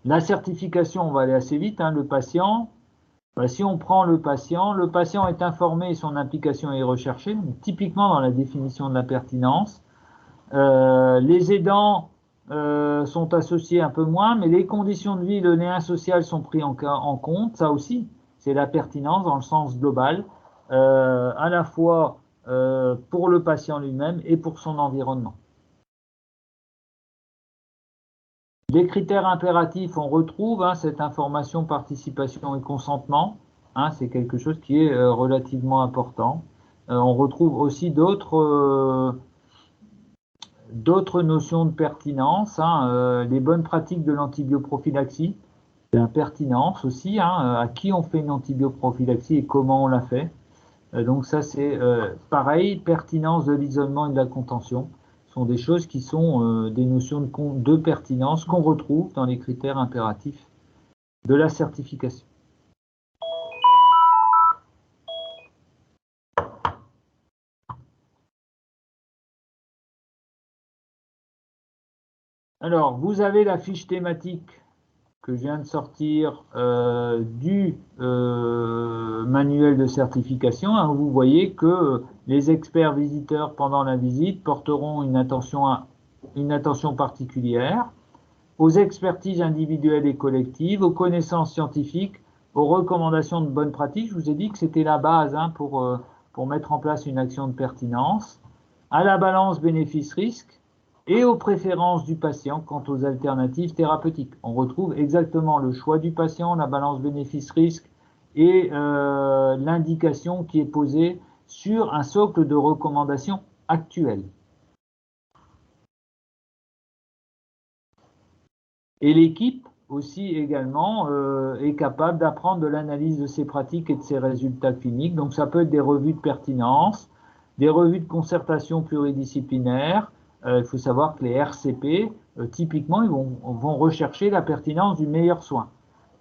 La certification, on va aller assez vite, le patient. Si on prend le patient est informé et son implication est recherchée, donc typiquement dans la définition de la pertinence. Les aidants sont associés un peu moins, mais les conditions de vie, le lien social sont pris en compte. Ça aussi, c'est la pertinence dans le sens global, à la fois pour le patient lui-même et pour son environnement. Les critères impératifs, on retrouve cette information, participation et consentement. C'est quelque chose qui est relativement important. On retrouve aussi d'autres notions de pertinence, les bonnes pratiques de l'antibioprophylaxie, la pertinence aussi, à qui on fait une antibioprophylaxie et comment on la fait. Donc ça c'est pareil, pertinence de l'isolement et de la contention, sont des choses qui sont des notions de pertinence qu'on retrouve dans les critères impératifs de la certification. Alors, vous avez la fiche thématique que je viens de sortir du manuel de certification. Vous voyez que les experts visiteurs pendant la visite porteront une attention particulière aux expertises individuelles et collectives, aux connaissances scientifiques, aux recommandations de bonnes pratiques. Je vous ai dit que c'était la base pour mettre en place une action de pertinence, à la balance bénéfice-risque et aux préférences du patient quant aux alternatives thérapeutiques. On retrouve exactement le choix du patient, la balance bénéfice-risque et l'indication qui est posée sur un socle de recommandations actuelles. Et l'équipe aussi également est capable d'apprendre de l'analyse de ses pratiques et de ses résultats cliniques. Donc ça peut être des revues de pertinence, des revues de concertation pluridisciplinaire. Il faut savoir que les RCP, typiquement, ils vont rechercher la pertinence du meilleur soin.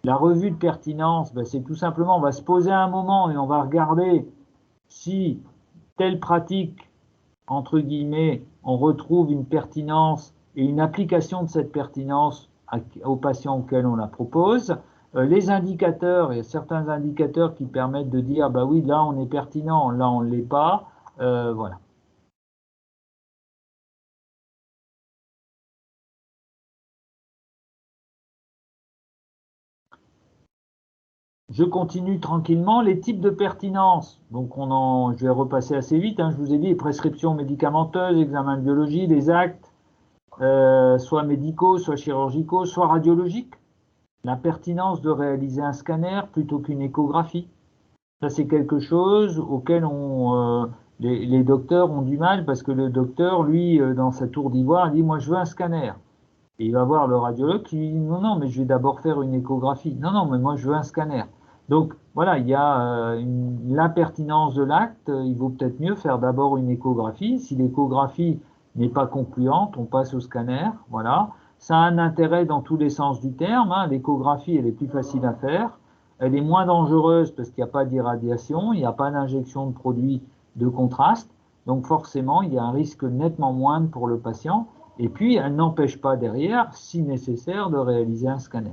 La revue de pertinence, c'est tout simplement, on va se poser un moment et on va regarder si telle pratique, entre guillemets, on retrouve une pertinence et une application de cette pertinence aux patients auxquels on la propose. Les indicateurs, il y a certains indicateurs qui permettent de dire, oui, là on est pertinent, là on ne l'est pas. Voilà. Je continue tranquillement. Les types de pertinence, donc je vais repasser assez vite, je vous ai dit, les prescriptions médicamenteuses, examens de biologie, les actes, soit médicaux, soit chirurgicaux, soit radiologiques. La pertinence de réaliser un scanner plutôt qu'une échographie. Ça, c'est quelque chose auquel les docteurs ont du mal parce que le docteur, lui, dans sa tour d'ivoire, dit « moi, je veux un scanner ». Et il va voir le radiologue qui lui dit « non, non, mais je vais d'abord faire une échographie ». « Non, non, mais moi, je veux un scanner ». Donc, voilà, il y a l'impertinence de l'acte. Il vaut peut-être mieux faire d'abord une échographie. Si l'échographie n'est pas concluante, on passe au scanner. Voilà. Ça a un intérêt dans tous les sens du terme. L'échographie, elle est plus facile à faire. Elle est moins dangereuse parce qu'il n'y a pas d'irradiation, il n'y a pas d'injection de produits de contraste. Donc forcément, il y a un risque nettement moindre pour le patient. Et puis, elle n'empêche pas derrière, si nécessaire, de réaliser un scanner.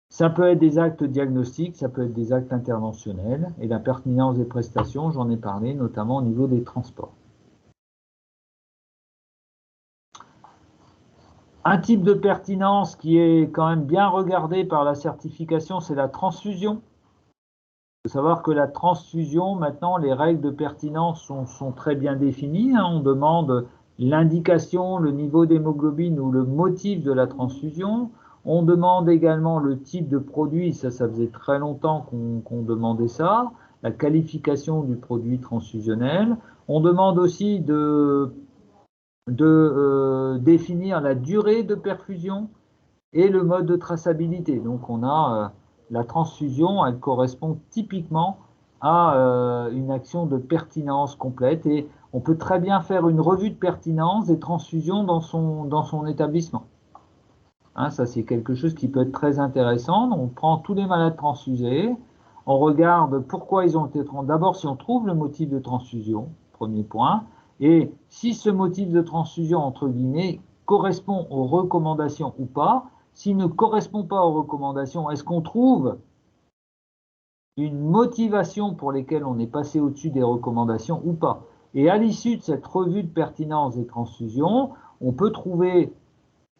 Ça peut être des actes diagnostiques, ça peut être des actes interventionnels. Et la pertinence des prestations, j'en ai parlé, notamment au niveau des transports. Un type de pertinence qui est quand même bien regardé par la certification, c'est la transfusion. Il faut savoir que la transfusion, maintenant, les règles de pertinence sont très bien définies, hein. On demande l'indication, le niveau d'hémoglobine ou le motif de la transfusion. On demande également le type de produit, ça faisait très longtemps qu'on demandait ça, la qualification du produit transfusionnel. On demande aussi de définir la durée de perfusion et le mode de traçabilité. Donc on a la transfusion, elle correspond typiquement à une action de pertinence complète et on peut très bien faire une revue de pertinence des transfusions dans son établissement. Hein, ça c'est quelque chose qui peut être très intéressant. On prend tous les malades transfusés, on regarde pourquoi ils ont été transfusés. D'abord si on trouve le motif de transfusion, premier point, et si ce motif de transfusion, entre guillemets, correspond aux recommandations ou pas. S'il ne correspond pas aux recommandations, est-ce qu'on trouve une motivation pour lesquelles on est passé au-dessus des recommandations ou pas? Et à l'issue de cette revue de pertinence des transfusions, on peut trouver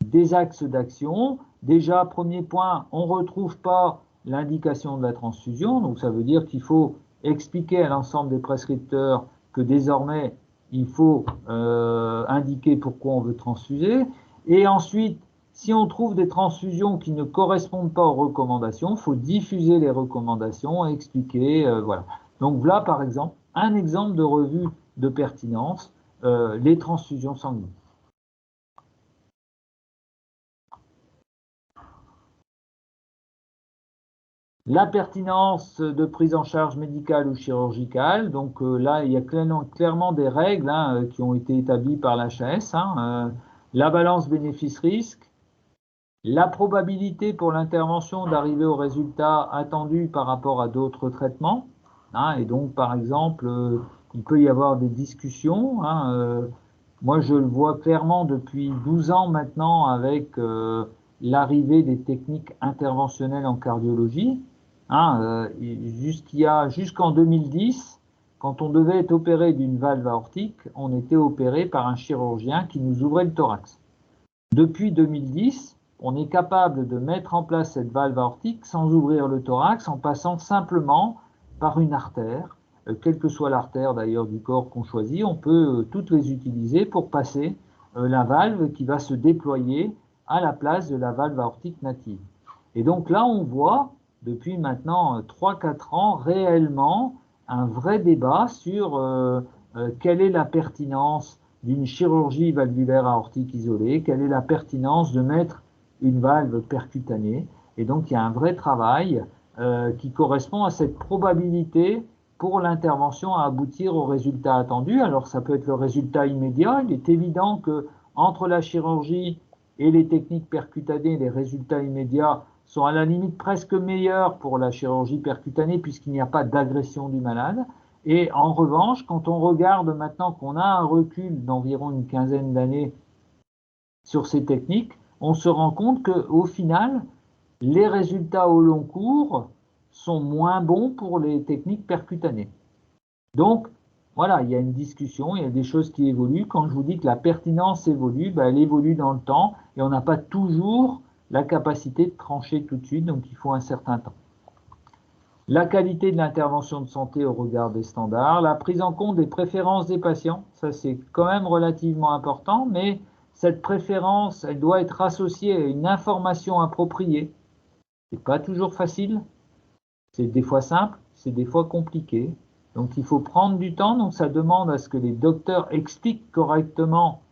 des axes d'action. Déjà, premier point, on ne retrouve pas l'indication de la transfusion, donc ça veut dire qu'il faut expliquer à l'ensemble des prescripteurs que désormais, il faut indiquer pourquoi on veut transfuser. Et ensuite, si on trouve des transfusions qui ne correspondent pas aux recommandations, il faut diffuser les recommandations et expliquer, voilà. Donc là, par exemple, un exemple de revue de pertinence, les transfusions sanguines. La pertinence de prise en charge médicale ou chirurgicale, donc là, il y a clairement des règles hein, qui ont été établies par l'HAS. Hein, la balance bénéfice-risque, la probabilité pour l'intervention d'arriver au résultat attendu par rapport à d'autres traitements. Hein, et donc, par exemple, il peut y avoir des discussions. Hein, moi, je le vois clairement depuis 12 ans maintenant avec l'arrivée des techniques interventionnelles en cardiologie. Hein, jusqu'en 2010, quand on devait être opéré d'une valve aortique, on était opéré par un chirurgien qui nous ouvrait le thorax. Depuis 2010, on est capable de mettre en place cette valve aortique sans ouvrir le thorax, en passant simplement par une artère. Quelle que soit l'artère d'ailleurs du corps qu'on choisit, on peut toutes les utiliser pour passer la valve qui va se déployer à la place de la valve aortique native. Et donc là, on voit depuis maintenant 3-4 ans réellement un vrai débat sur quelle est la pertinence d'une chirurgie valvulaire aortique isolée, quelle est la pertinence de mettre une valve percutanée. Et donc il y a un vrai travail qui correspond à cette probabilité pour l'intervention à aboutir au résultat attendu. Alors ça peut être le résultat immédiat. Il est évident que entre la chirurgie et les techniques percutanées, les résultats immédiats sont à la limite presque meilleurs pour la chirurgie percutanée puisqu'il n'y a pas d'agression du malade. Et en revanche, quand on regarde maintenant qu'on a un recul d'environ une quinzaine d'années sur ces techniques, on se rend compte qu'au final, les résultats au long cours sont moins bons pour les techniques percutanées. Donc, voilà, il y a une discussion, il y a des choses qui évoluent. Quand je vous dis que la pertinence évolue, ben, elle évolue dans le temps et on n'a pas toujours la capacité de trancher tout de suite, donc il faut un certain temps. La qualité de l'intervention de santé au regard des standards, la prise en compte des préférences des patients, ça c'est quand même relativement important, mais cette préférence, elle doit être associée à une information appropriée. C'est pas toujours facile, c'est des fois simple, c'est des fois compliqué. Donc il faut prendre du temps, donc ça demande à ce que les docteurs expliquent correctement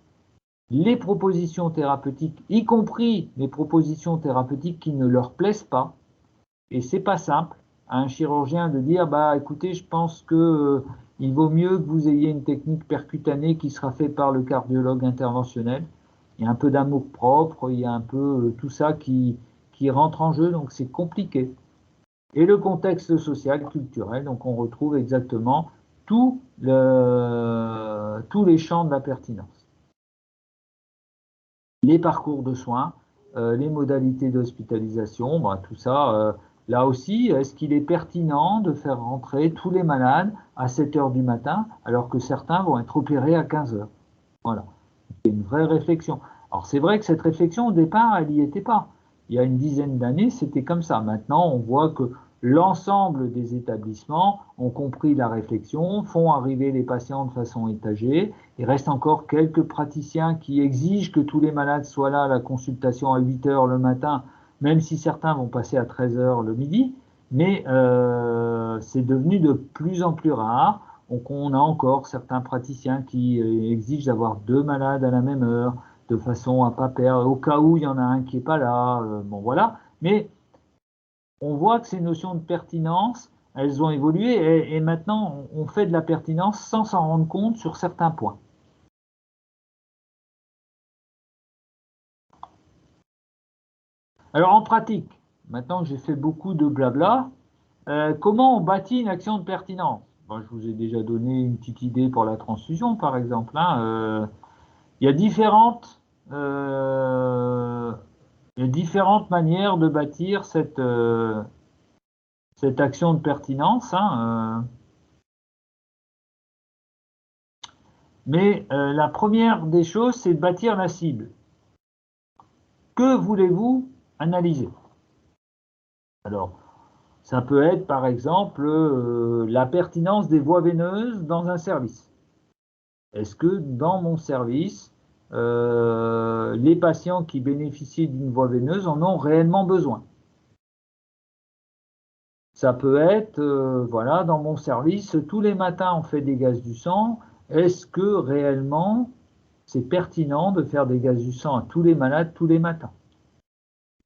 les propositions thérapeutiques, y compris les propositions thérapeutiques qui ne leur plaisent pas. Et c'est pas simple à un chirurgien de dire bah écoutez, je pense que il vaut mieux que vous ayez une technique percutanée qui sera faite par le cardiologue interventionnel. Il y a un peu d'amour-propre, il y a un peu tout ça qui rentre en jeu, donc c'est compliqué. Et le contexte social, culturel, donc on retrouve exactement tous les champs de la pertinence. Les parcours de soins, les modalités d'hospitalisation, bah, tout ça, là aussi, est-ce qu'il est pertinent de faire rentrer tous les malades à 7 heures du matin alors que certains vont être opérés à 15 heures? Voilà, c'est une vraie réflexion. Alors c'est vrai que cette réflexion au départ, elle n'y était pas. Il y a une dizaine d'années, c'était comme ça. Maintenant, on voit que l'ensemble des établissements ont compris la réflexion, font arriver les patients de façon étagée. Il reste encore quelques praticiens qui exigent que tous les malades soient là à la consultation à 8 heures le matin, même si certains vont passer à 13 heures le midi. Mais c'est devenu de plus en plus rare. Donc on a encore certains praticiens qui exigent d'avoir 2 malades à la même heure, de façon à ne pas perdre, au cas où il y en a un qui n'est pas là. Bon voilà. Mais on voit que ces notions de pertinence, elles ont évolué et maintenant on fait de la pertinence sans s'en rendre compte sur certains points. Alors en pratique, maintenant que j'ai fait beaucoup de blabla, comment on bâtit une action de pertinence? Bon, je vous ai déjà donné une petite idée pour la transfusion, par exemple. Il y a différentes manières de bâtir cette action de pertinence. Mais la première des choses, c'est de bâtir la cible. Que voulez-vous analyser? Alors, ça peut être par exemple la pertinence des voies veineuses dans un service. Est-ce que dans mon service, les patients qui bénéficient d'une voie veineuse en ont réellement besoin? Ça peut être, voilà, dans mon service, tous les matins on fait des gaz du sang. Est-ce que réellement c'est pertinent de faire des gaz du sang à tous les malades tous les matins?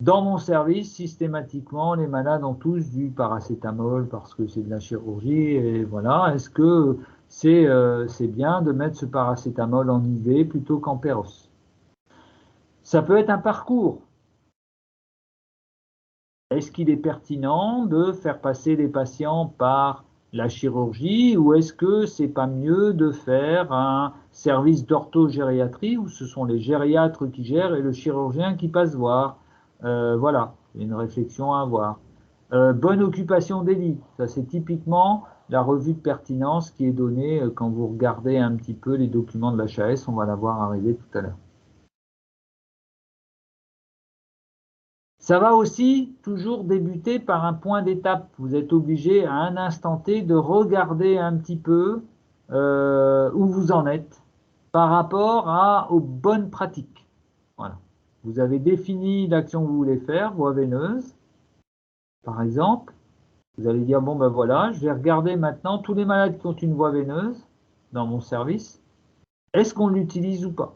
Dans mon service, systématiquement, les malades ont tous du paracétamol parce que c'est de la chirurgie. Et voilà, est-ce que c'est bien de mettre ce paracétamol en IV plutôt qu'en Péros? Ça peut être un parcours. Est-ce qu'il est pertinent de faire passer les patients par la chirurgie ou est-ce que c'est pas mieux de faire un service d'orthogériatrie où ce sont les gériatres qui gèrent et le chirurgien qui passe voir? Voilà, une réflexion à avoir. Bonne occupation des lits, ça c'est typiquement la revue de pertinence qui est donnée quand vous regardez un petit peu les documents de l'HAS, on va la voir arriver tout à l'heure. Ça va aussi toujours débuter par un point d'étape. Vous êtes obligé à un instant T de regarder un petit peu où vous en êtes par rapport aux bonnes pratiques. Voilà. Vous avez défini l'action que vous voulez faire, voie veineuse, par exemple. Vous allez dire, bon ben voilà, je vais regarder maintenant tous les malades qui ont une voie veineuse dans mon service. Est-ce qu'on l'utilise ou pas?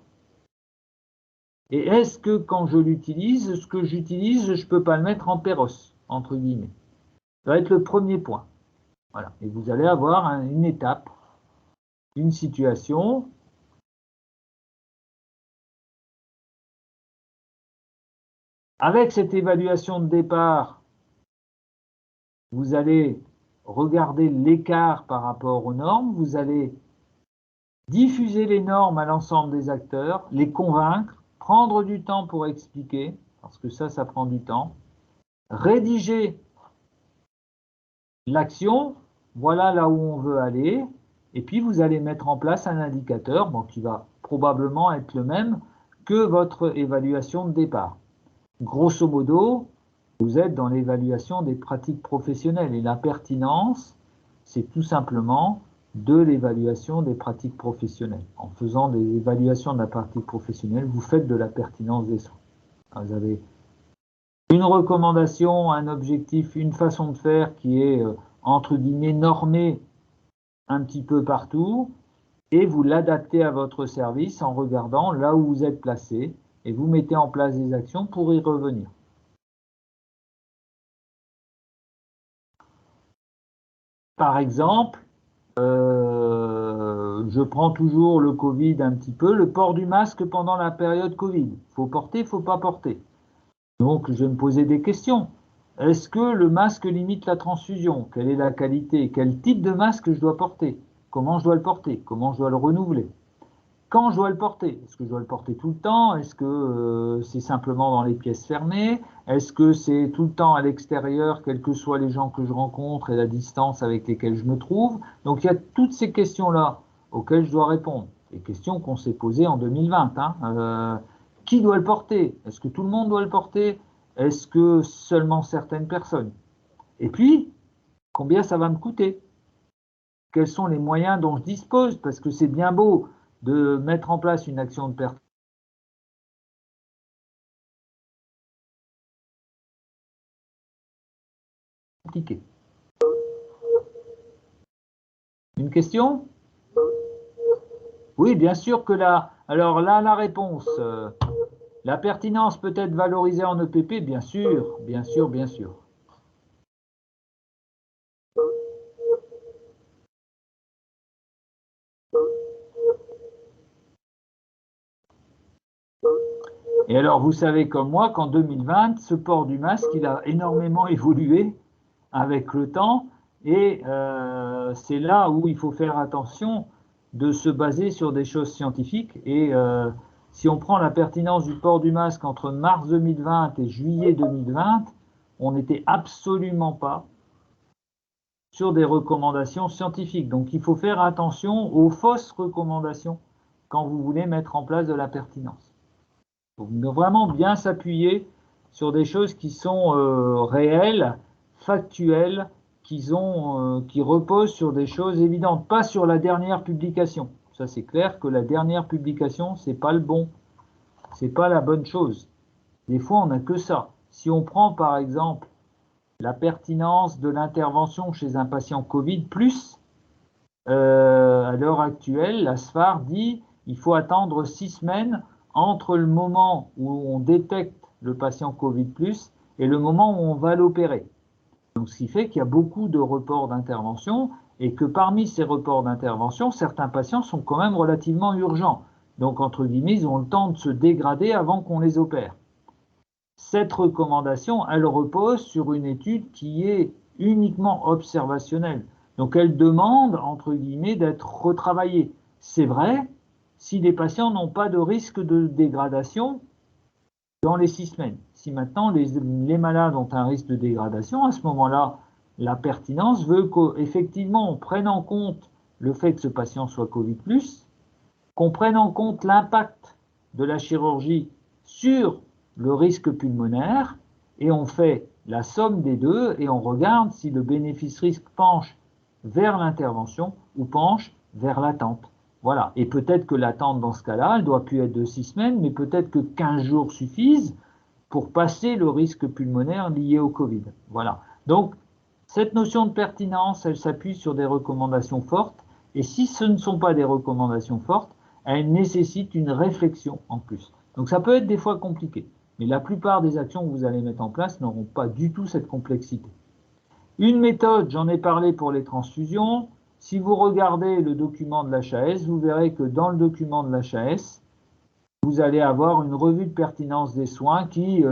Et est-ce que quand je l'utilise, ce que j'utilise, je ne peux pas le mettre en péros, entre guillemets? Ça va être le premier point. Voilà. Et vous allez avoir une étape, une situation. Avec cette évaluation de départ, vous allez regarder l'écart par rapport aux normes, vous allez diffuser les normes à l'ensemble des acteurs, les convaincre, prendre du temps pour expliquer, parce que ça prend du temps, rédiger l'action, voilà là où on veut aller, et puis vous allez mettre en place un indicateur qui va probablement être le même que votre évaluation de départ. Grosso modo, vous êtes dans l'évaluation des pratiques professionnelles et la pertinence, c'est tout simplement de l'évaluation des pratiques professionnelles. En faisant des évaluations de la pratique professionnelle, vous faites de la pertinence des soins. Vous avez une recommandation, un objectif, une façon de faire qui est, entre guillemets, normée un petit peu partout, et vous l'adaptez à votre service en regardant là où vous êtes placé, et vous mettez en place des actions pour y revenir. Par exemple, je prends toujours le Covid un petit peu, le port du masque pendant la période Covid. Faut porter, faut pas porter. Donc, je vais me poser des questions. Est-ce que le masque limite la transfusion? Quelle est la qualité? Quel type de masque je dois porter? Comment je dois le porter? Comment je dois le renouveler? Quand je dois le porter? Est-ce que je dois le porter tout le temps? Est-ce que c'est simplement dans les pièces fermées? Est-ce que c'est tout le temps à l'extérieur, quels que soient les gens que je rencontre et la distance avec lesquels je me trouve? Donc il y a toutes ces questions-là auxquelles je dois répondre. Les questions qu'on s'est posées en 2020. qui doit le porter? Est-ce que tout le monde doit le porter? Est-ce que seulement certaines personnes? Et puis, combien ça va me coûter? Quels sont les moyens dont je dispose? Parce que c'est bien beau de mettre en place une action de pertinence. Une question? Oui, bien sûr que là. Alors là, la réponse. La pertinence peut être valorisée en EPP, bien sûr, bien sûr, bien sûr. Et alors, vous savez comme moi qu'en 2020, ce port du masque, il a énormément évolué avec le temps, et c'est là où il faut faire attention de se baser sur des choses scientifiques. Et si on prend la pertinence du port du masque entre mars 2020 et juillet 2020, on n'était absolument pas sur des recommandations scientifiques. Donc il faut faire attention aux fausses recommandations quand vous voulez mettre en place de la pertinence. Donc vraiment bien s'appuyer sur des choses qui sont réelles, factuelles, qui reposent sur des choses évidentes, pas sur la dernière publication. Ça c'est clair que la dernière publication, c'est pas le bon, c'est pas la bonne chose. Des fois on n'a que ça. Si on prend par exemple la pertinence de l'intervention chez un patient Covid+, à l'heure actuelle, la SFAR dit qu'il faut attendre 6 semaines entre le moment où on détecte le patient Covid+, et le moment où on va l'opérer. Donc, ce qui fait qu'il y a beaucoup de reports d'intervention et que parmi ces reports d'intervention, certains patients sont quand même relativement urgents. Donc, entre guillemets, ils ont le temps de se dégrader avant qu'on les opère. Cette recommandation, elle repose sur une étude qui est uniquement observationnelle. Donc elle demande, entre guillemets, d'être retravaillée. C'est vrai si les patients n'ont pas de risque de dégradation dans les 6 semaines. Si maintenant les malades ont un risque de dégradation, à ce moment-là, la pertinence veut qu'effectivement on prenne en compte le fait que ce patient soit Covid+, qu'on prenne en compte l'impact de la chirurgie sur le risque pulmonaire, et on fait la somme des deux et on regarde si le bénéfice-risque penche vers l'intervention ou penche vers l'attente. Voilà. Et peut-être que l'attente dans ce cas-là, elle doit plus être de 6 semaines, mais peut-être que 15 jours suffisent pour passer le risque pulmonaire lié au Covid. Voilà. Donc, cette notion de pertinence, elle s'appuie sur des recommandations fortes, et si ce ne sont pas des recommandations fortes, elles nécessitent une réflexion en plus. Donc ça peut être des fois compliqué, mais la plupart des actions que vous allez mettre en place n'auront pas du tout cette complexité. Une méthode, j'en ai parlé pour les transfusions. Si vous regardez le document de l'HAS, vous verrez que dans le document de l'HAS, vous allez avoir une revue de pertinence des soins qui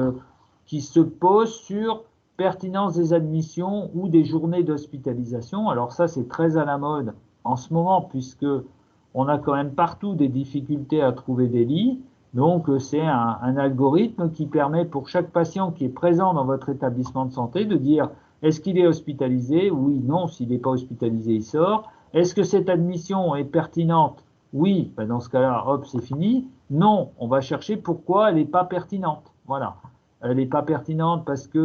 se pose sur pertinence des admissions ou des journées d'hospitalisation. Alors ça, c'est très à la mode en ce moment, puisque on a quand même partout des difficultés à trouver des lits. Donc c'est un algorithme qui permet pour chaque patient qui est présent dans votre établissement de santé de dire est-ce qu'il est hospitalisé? Oui, non. S'il n'est pas hospitalisé, il sort. Est-ce que cette admission est pertinente? Oui, ben dans ce cas-là, hop, c'est fini. Non, on va chercher pourquoi elle n'est pas pertinente. Voilà. Elle n'est pas pertinente parce que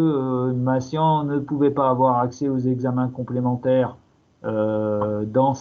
le patient ne pouvait pas avoir accès aux examens complémentaires dans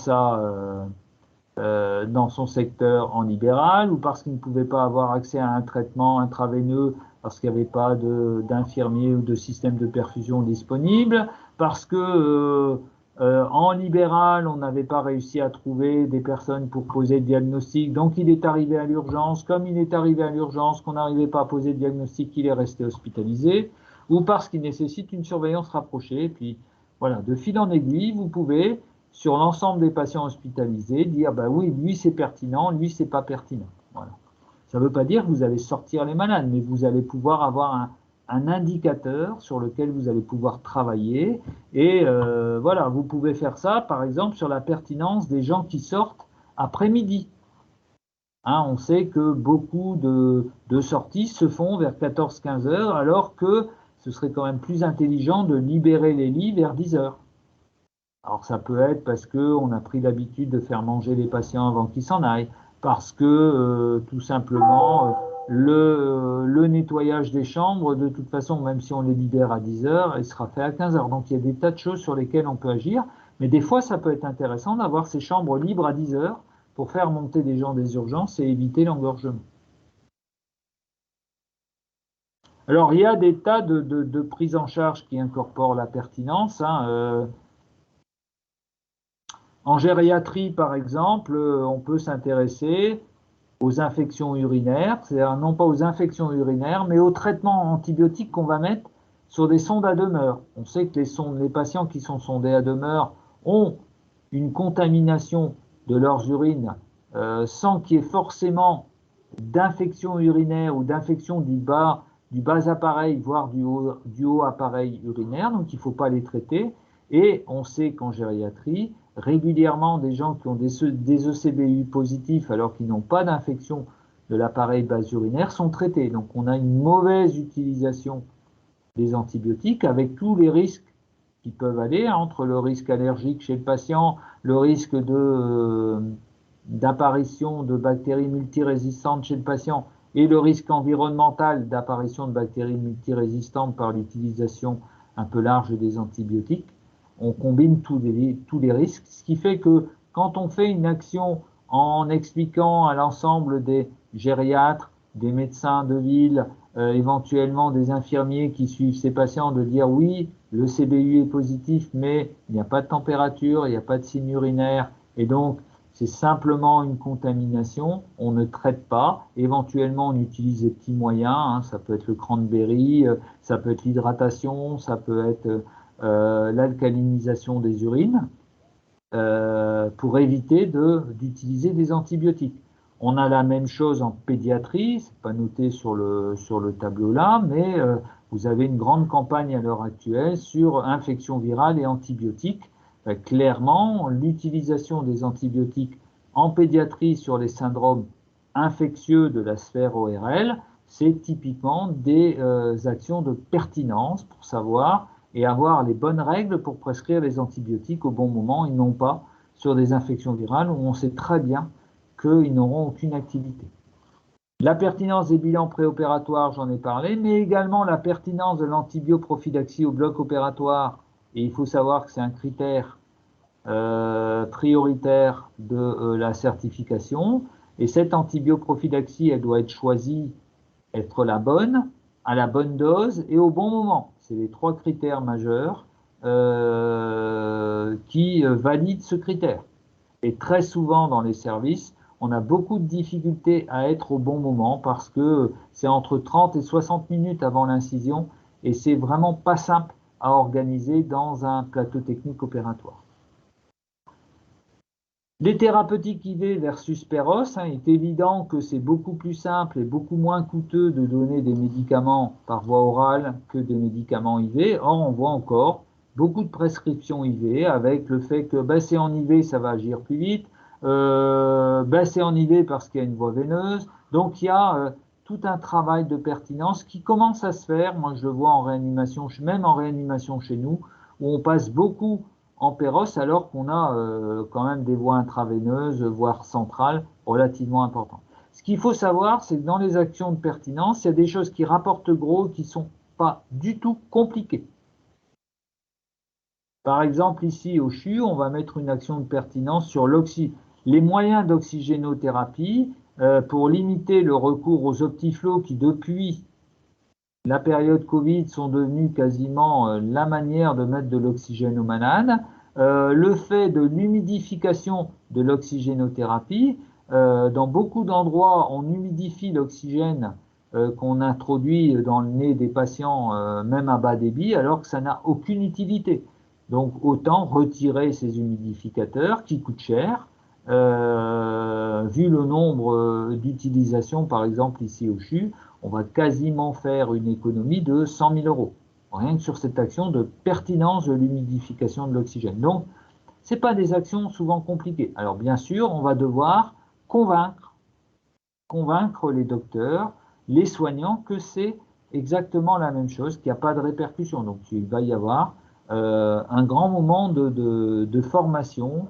son secteur en libéral, ou parce qu'il ne pouvait pas avoir accès à un traitement intraveineux parce qu'il n'y avait pas d'infirmier ou de système de perfusion disponible, parce que en libéral, on n'avait pas réussi à trouver des personnes pour poser le diagnostic, donc il est arrivé à l'urgence. Comme il est arrivé à l'urgence, qu'on n'arrivait pas à poser le diagnostic, il est resté hospitalisé, ou parce qu'il nécessite une surveillance rapprochée. Et puis voilà, de fil en aiguille, vous pouvez, sur l'ensemble des patients hospitalisés, dire bah oui, lui c'est pertinent, lui c'est pas pertinent. Voilà. Ça ne veut pas dire que vous allez sortir les malades, mais vous allez pouvoir avoir un indicateur sur lequel vous allez pouvoir travailler. Et voilà, vous pouvez faire ça, par exemple, sur la pertinence des gens qui sortent après-midi. Hein, on sait que beaucoup de sorties se font vers 14-15 heures, alors que ce serait quand même plus intelligent de libérer les lits vers 10 heures. Alors ça peut être parce qu'on a pris l'habitude de faire manger les patients avant qu'ils s'en aillent, parce que tout simplement Le nettoyage des chambres, de toute façon, même si on les libère à 10 heures, il sera fait à 15 heures. Donc il y a des tas de choses sur lesquelles on peut agir. Mais des fois, ça peut être intéressant d'avoir ces chambres libres à 10 heures pour faire monter des gens des urgences et éviter l'engorgement. Alors, il y a des tas de prises en charge qui incorporent la pertinence, hein. En gériatrie, par exemple, on peut s'intéresser aux infections urinaires, c'est-à-dire non pas aux infections urinaires, mais aux traitements antibiotiques qu'on va mettre sur des sondes à demeure. On sait que les patients qui sont sondés à demeure ont une contamination de leurs urines sans qu'il y ait forcément d'infection urinaire ou d'infection du bas appareil, voire du haut appareil urinaire, donc il ne faut pas les traiter. Et on sait qu'en gériatrie, régulièrement, des gens qui ont des ECBU positifs alors qu'ils n'ont pas d'infection de l'appareil bas urinaire sont traités. Donc on a une mauvaise utilisation des antibiotiques avec tous les risques qui peuvent aller entre le risque allergique chez le patient, le risque d'apparition de bactéries multirésistantes chez le patient et le risque environnemental d'apparition de bactéries multirésistantes par l'utilisation un peu large des antibiotiques. On combine tous les risques, ce qui fait que quand on fait une action en expliquant à l'ensemble des gériatres, des médecins de ville, éventuellement des infirmiers qui suivent ces patients, de dire oui, le CBU est positif, mais il n'y a pas de température, il n'y a pas de signe urinaire, et donc c'est simplement une contamination, on ne traite pas, éventuellement on utilise des petits moyens, hein, ça peut être le cranberry, ça peut être l'hydratation, ça peut être l'alcalinisation des urines, pour éviter d'utiliser des antibiotiques. On a la même chose en pédiatrie, c'est pas noté sur le tableau là, mais vous avez une grande campagne à l'heure actuelle sur infection virale et antibiotiques. Clairement, l'utilisation des antibiotiques en pédiatrie sur les syndromes infectieux de la sphère ORL, c'est typiquement des actions de pertinence pour savoir et avoir les bonnes règles pour prescrire les antibiotiques au bon moment et non pas sur des infections virales où on sait très bien qu'ils n'auront aucune activité. La pertinence des bilans préopératoires, j'en ai parlé, mais également la pertinence de l'antibioprophylaxie au bloc opératoire. Et il faut savoir que c'est un critère prioritaire de la certification. Et cette antibioprophylaxie, elle doit être choisie, être la bonne, à la bonne dose et au bon moment. C'est les trois critères majeurs qui valident ce critère. Et très souvent dans les services, on a beaucoup de difficultés à être au bon moment parce que c'est entre 30 et 60 minutes avant l'incision et c'est vraiment pas simple à organiser dans un plateau technique opératoire. Les thérapeutiques IV versus Péros, il est évident que c'est beaucoup plus simple et beaucoup moins coûteux de donner des médicaments par voie orale que des médicaments IV. Or, on voit encore beaucoup de prescriptions IV avec le fait que c'est en IV, ça va agir plus vite, c'est en IV parce qu'il y a une voie veineuse. Donc, il y a tout un travail de pertinence qui commence à se faire. Moi, je le vois en réanimation, même en réanimation chez nous, où on passe beaucoup en Péros, alors qu'on a quand même des voies intraveineuses, voire centrales, relativement importantes. Ce qu'il faut savoir, c'est que dans les actions de pertinence, il y a des choses qui rapportent gros qui ne sont pas du tout compliquées. Par exemple, ici au CHU, on va mettre une action de pertinence sur les moyens d'oxygénothérapie pour limiter le recours aux optiflots qui, depuis la période Covid, sont devenus quasiment la manière de mettre de l'oxygène aux malades. Le fait de l'humidification de l'oxygénothérapie, dans beaucoup d'endroits, on humidifie l'oxygène qu'on introduit dans le nez des patients, même à bas débit, alors que ça n'a aucune utilité. Donc autant retirer ces humidificateurs qui coûtent cher, vu le nombre d'utilisations, par exemple ici au CHU, on va quasiment faire une économie de 100 000 euros, rien que sur cette action de pertinence de l'humidification de l'oxygène. Donc, ce n'est pas des actions souvent compliquées. Alors, bien sûr, on va devoir convaincre les docteurs, les soignants, que c'est exactement la même chose, qu'il n'y a pas de répercussion. Donc, il va y avoir un grand moment de formation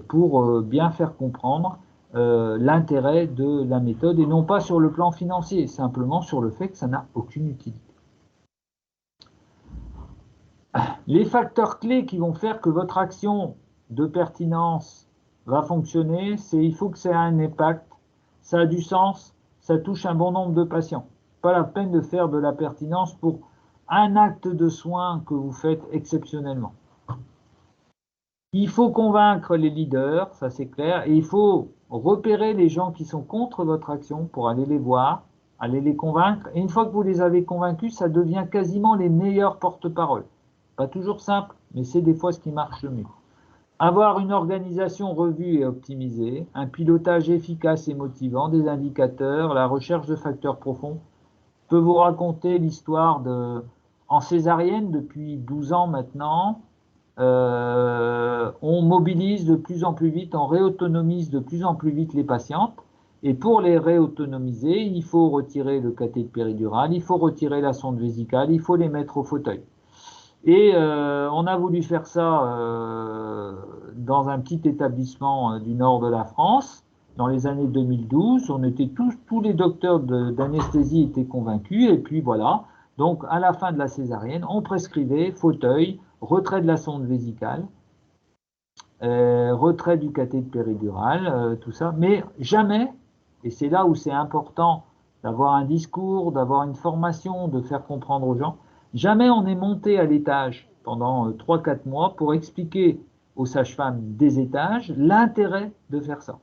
pour bien faire comprendre l'intérêt de la méthode et non pas sur le plan financier, simplement sur le fait que ça n'a aucune utilité. Les facteurs clés qui vont faire que votre action de pertinence va fonctionner, c'est il faut que ça ait un impact, ça a du sens, ça touche un bon nombre de patients. Pas la peine de faire de la pertinence pour un acte de soin que vous faites exceptionnellement. Il faut convaincre les leaders, ça c'est clair, et il faut repérer les gens qui sont contre votre action pour aller les voir, aller les convaincre. Et une fois que vous les avez convaincus, ça devient quasiment les meilleurs porte-parole. Pas toujours simple, mais c'est des fois ce qui marche le mieux. Avoir une organisation revue et optimisée, un pilotage efficace et motivant, des indicateurs, la recherche de facteurs profonds. Je peux vous raconter l'histoire en césarienne depuis 12 ans maintenant. On mobilise de plus en plus vite, on réautonomise de plus en plus vite les patientes. Et pour les réautonomiser, il faut retirer le cathéter péridural, il faut retirer la sonde vésicale, il faut les mettre au fauteuil. Et on a voulu faire ça dans un petit établissement du nord de la France, dans les années 2012. On était tous les docteurs d'anesthésie étaient convaincus, et puis voilà. Donc à la fin de la césarienne, on prescrivait fauteuil, retrait de la sonde vésicale, retrait du cathéter péridural, tout ça, mais jamais, et c'est là où c'est important d'avoir un discours, d'avoir une formation, de faire comprendre aux gens, jamais on est monté à l'étage pendant 3-4 mois pour expliquer aux sages-femmes des étages l'intérêt de faire ça.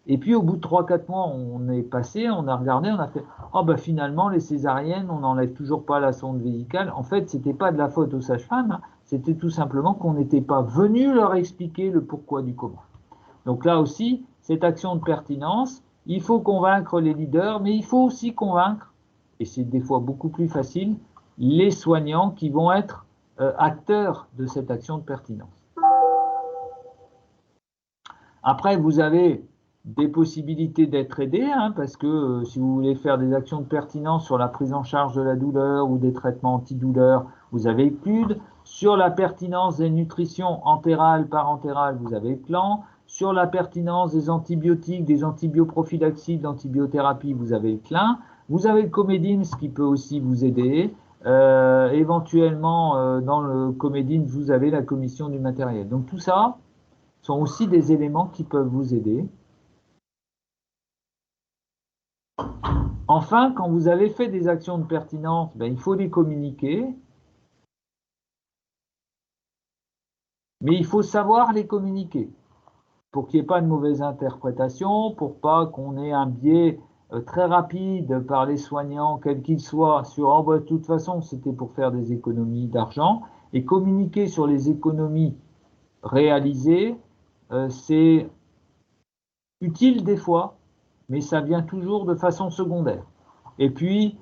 Et puis au bout de 3-4 mois, on est passé, on a regardé, on a fait « Oh ben finalement, les césariennes, on n'enlève toujours pas la sonde vésicale. » En fait, c'était pas de la faute aux sages-femmes, hein, c'était tout simplement qu'on n'était pas venu leur expliquer le pourquoi du comment. Donc là aussi, cette action de pertinence, il faut convaincre les leaders, mais il faut aussi convaincre, et c'est des fois beaucoup plus facile, les soignants qui vont être acteurs de cette action de pertinence. Après, vous avez des possibilités d'être aidé, hein, parce que si vous voulez faire des actions de pertinence sur la prise en charge de la douleur ou des traitements antidouleurs, vous avez ECLUD. Sur la pertinence des nutritions entérales, parentérales, vous avez Plan. Sur la pertinence des antibiotiques, des antibioprophylaxies, d'antibiothérapie, vous avez le CLIN. Vous avez le Comedins qui peut aussi vous aider. Éventuellement, dans le Comedins, vous avez la commission du matériel. Donc tout ça sont aussi des éléments qui peuvent vous aider. Enfin, quand vous avez fait des actions de pertinence, ben, il faut les communiquer. Mais il faut savoir les communiquer pour qu'il n'y ait pas de mauvaise interprétation, pour pas qu'on ait un biais très rapide par les soignants, quels qu'ils soient, sur « oh, ben, de toute façon, c'était pour faire des économies d'argent ». Et communiquer sur les économies réalisées, c'est utile des fois, mais ça vient toujours de façon secondaire. Et puis,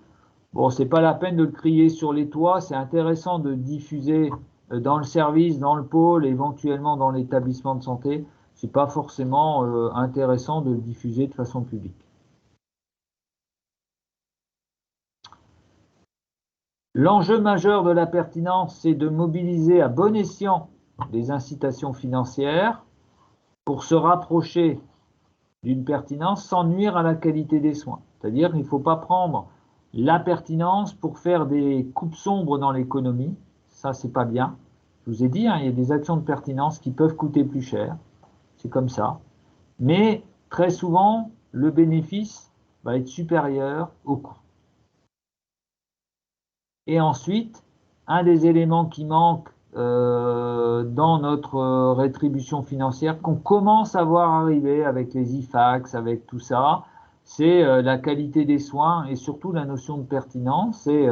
bon, c'est pas la peine de le crier sur les toits, c'est intéressant de diffuser dans le service, dans le pôle, éventuellement dans l'établissement de santé. C'est pas forcément intéressant de le diffuser de façon publique. L'enjeu majeur de la pertinence, c'est de mobiliser à bon escient des incitations financières pour se rapprocher d'une pertinence sans nuire à la qualité des soins. C'est-à-dire qu'il ne faut pas prendre la pertinence pour faire des coupes sombres dans l'économie. Ça, c'est pas bien. Je vous ai dit, hein, il y a des actions de pertinence qui peuvent coûter plus cher. C'est comme ça. Mais très souvent, le bénéfice va être supérieur au coût. Et ensuite, un des éléments qui manque dans notre rétribution financière, qu'on commence à voir arriver avec les IFAX, avec tout ça, c'est la qualité des soins et surtout la notion de pertinence. C'est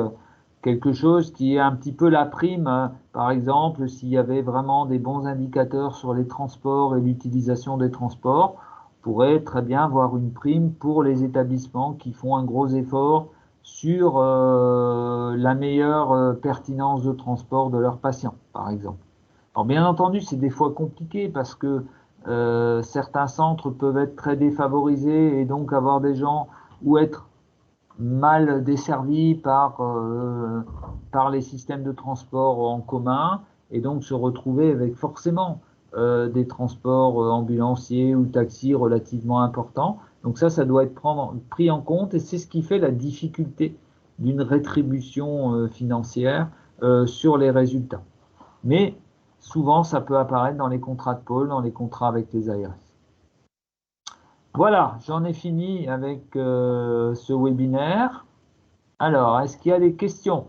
quelque chose qui est un petit peu la prime. Par exemple, s'il y avait vraiment des bons indicateurs sur les transports et l'utilisation des transports, on pourrait très bien avoir une prime pour les établissements qui font un gros effort sur la meilleure pertinence de transport de leurs patients, par exemple. Alors bien entendu, c'est des fois compliqué parce que certains centres peuvent être très défavorisés et donc avoir des gens ou être mal desservis par les systèmes de transport en commun et donc se retrouver avec forcément des transports ambulanciers ou taxis relativement importants. Donc ça doit être pris en compte et c'est ce qui fait la difficulté d'une rétribution financière sur les résultats. Mais souvent, ça peut apparaître dans les contrats de pôle, dans les contrats avec les ARS. Voilà, j'en ai fini avec ce webinaire. Alors, est-ce qu'il y a des questions?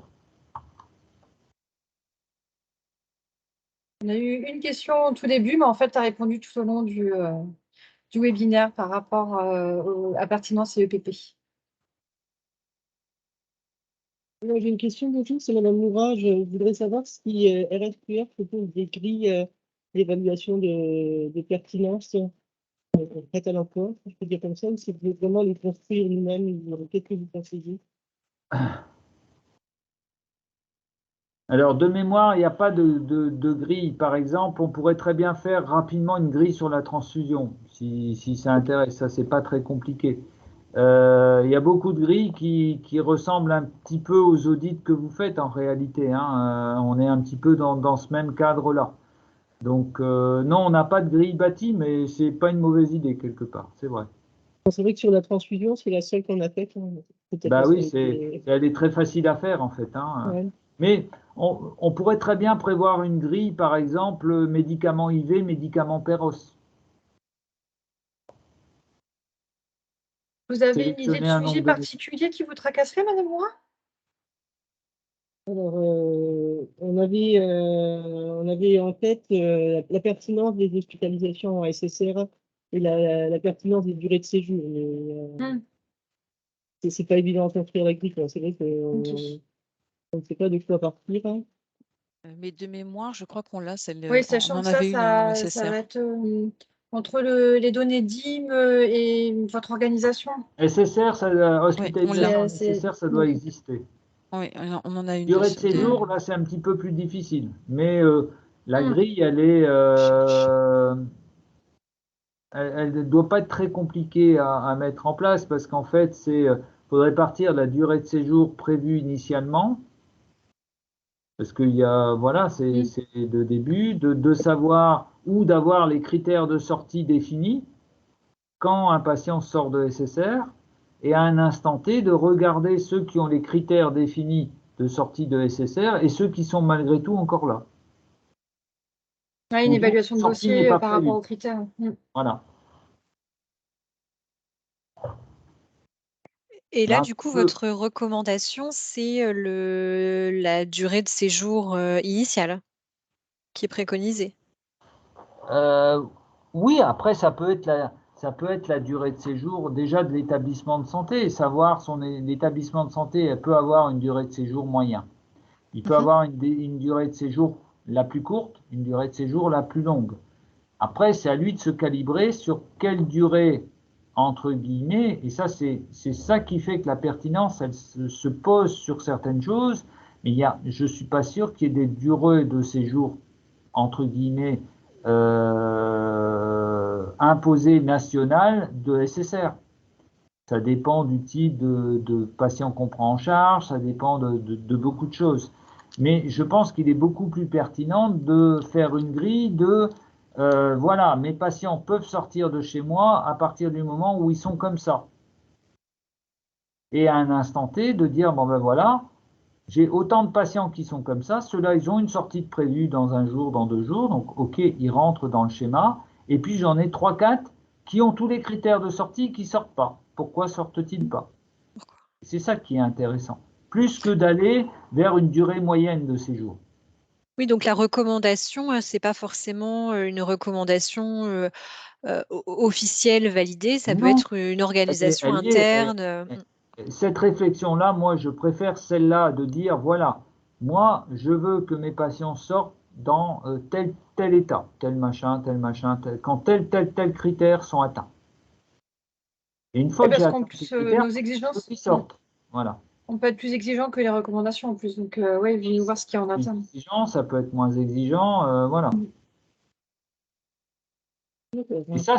On a eu une question au tout début, mais en fait, tu as répondu tout au long du webinaire par rapport à pertinence et EPP. J'ai une question, bonjour, c'est Madame Moura. Je voudrais savoir si RSQR propose des grilles d'évaluation de pertinence prête à l'emploi, si je peux dire comme ça, ou si vous voulez vraiment les construire lui-même, qu'est-ce que vous pensez? Alors, de mémoire, il n'y a pas de grille. Par exemple, on pourrait très bien faire rapidement une grille sur la transfusion, si ça intéresse. Ça, c'est pas très compliqué. Il y a beaucoup de grilles qui ressemblent un petit peu aux audits que vous faites en réalité, hein. On est un petit peu dans ce même cadre-là. Donc, non, on n'a pas de grille bâtie, mais c'est pas une mauvaise idée quelque part, c'est vrai. C'est vrai que sur la transfusion, c'est la seule qu'on a faite. Bah oui, elle est très facile à faire en fait, hein. Ouais. Mais on pourrait très bien prévoir une grille, par exemple, médicaments IV, médicaments Péros. Vous avez une idée Sélectionner de un sujet nombre de... particulier qui vous tracasserait, Madame Moura? Alors, on avait en tête la pertinence des hospitalisations en SSR et la pertinence des durées de séjour. Mais c'est pas évident à construire la grille, quoi. C'est vrai qu'on ne sait pas de quoi partir. Mais de mémoire, je crois qu'on l'a, Oui, on sachant en que ça, avait une en ça SSR. va être entre les données DIM et votre organisation. SSR, hospitalisation l'a. SSR, ça doit exister. Oui, on en a une. Durée de séjour, là, c'est un petit peu plus difficile. Mais la grille, elle ne doit pas être très compliquée à mettre en place parce qu'en fait, faudrait partir de la durée de séjour prévue initialement. Parce qu'il y a, voilà, c'est le début, de savoir ou d'avoir les critères de sortie définis quand un patient sort de SSR, et à un instant T, de regarder ceux qui ont les critères définis de sortie de SSR et ceux qui sont malgré tout encore là. Une évaluation de dossier par rapport aux critères. Voilà. Et là, du coup, votre recommandation, c'est la durée de séjour initiale qui est préconisée. Oui, après, ça peut être la durée de séjour déjà de l'établissement de santé, savoir l'établissement de santé peut avoir une durée de séjour moyen. Il peut avoir une durée de séjour la plus courte, une durée de séjour la plus longue. Après, c'est à lui de se calibrer sur quelle durée, entre guillemets, et ça, c'est ça qui fait que la pertinence, elle se pose sur certaines choses, mais je ne suis pas sûr qu'il y ait des durées de séjour, entre guillemets, imposées nationales de SSR. Ça dépend du type de patient qu'on prend en charge, ça dépend de beaucoup de choses. Mais je pense qu'il est beaucoup plus pertinent de faire une grille de voilà, mes patients peuvent sortir de chez moi à partir du moment où ils sont comme ça. Et à un instant T, de dire, bon ben voilà, j'ai autant de patients qui sont comme ça, ceux-là, ils ont une sortie de prévue dans un jour, dans 2 jours, donc ok, ils rentrent dans le schéma, et puis j'en ai 3-4 qui ont tous les critères de sortie qui ne sortent pas. Pourquoi sortent-ils pas? C'est ça qui est intéressant, plus que d'aller vers une durée moyenne de séjour. Oui, donc la recommandation, c'est pas forcément une recommandation officielle validée, ça peut être une organisation interne. Cette réflexion-là, moi, je préfère celle-là de dire, voilà, moi, je veux que mes patients sortent dans tel état, tel machin, quand tel critères sont atteints. Et une fois que j'ai Parce qu'en atteint ces plus, critères, nos exigences, ils sortent. Voilà. on peut être plus exigeant que les recommandations en plus. Donc, oui, il faut voir ce qu'il y a en interne. Exigeant, ça peut être moins exigeant, voilà. Et ça,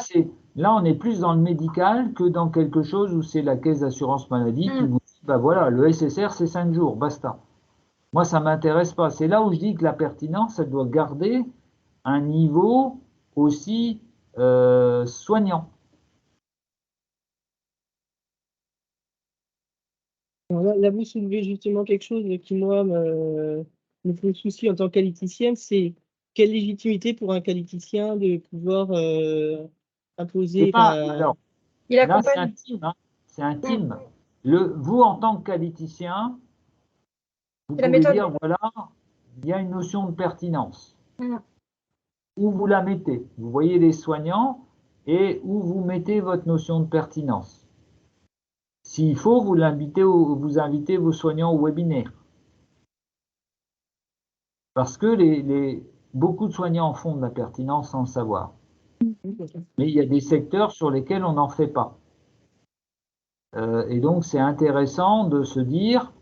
là, on est plus dans le médical que dans quelque chose où c'est la caisse d'assurance maladie qui vous dit, bah voilà, le SSR, c'est 5 jours, basta. Moi, ça ne m'intéresse pas. C'est là où je dis que la pertinence, elle doit garder un niveau aussi soignants. Alors là, vous soulevez justement quelque chose qui, moi, me pose souci en tant que qualiticien, c'est quelle légitimité pour un qualiticien de pouvoir imposer. Alors, Il là, c'est accompagne. intime, hein, c'est intime. Vous, en tant que qualiticien, vous C'est la pouvez méthode. dire, voilà, il y a une notion de pertinence. Mm. Où vous la mettez? Vous voyez les soignants et où vous mettez votre notion de pertinence. S'il faut, vous invitez vos soignants au webinaire. Parce que beaucoup de soignants en font de la pertinence sans le savoir. Mais il y a des secteurs sur lesquels on n'en fait pas. Et donc, c'est intéressant de se dire,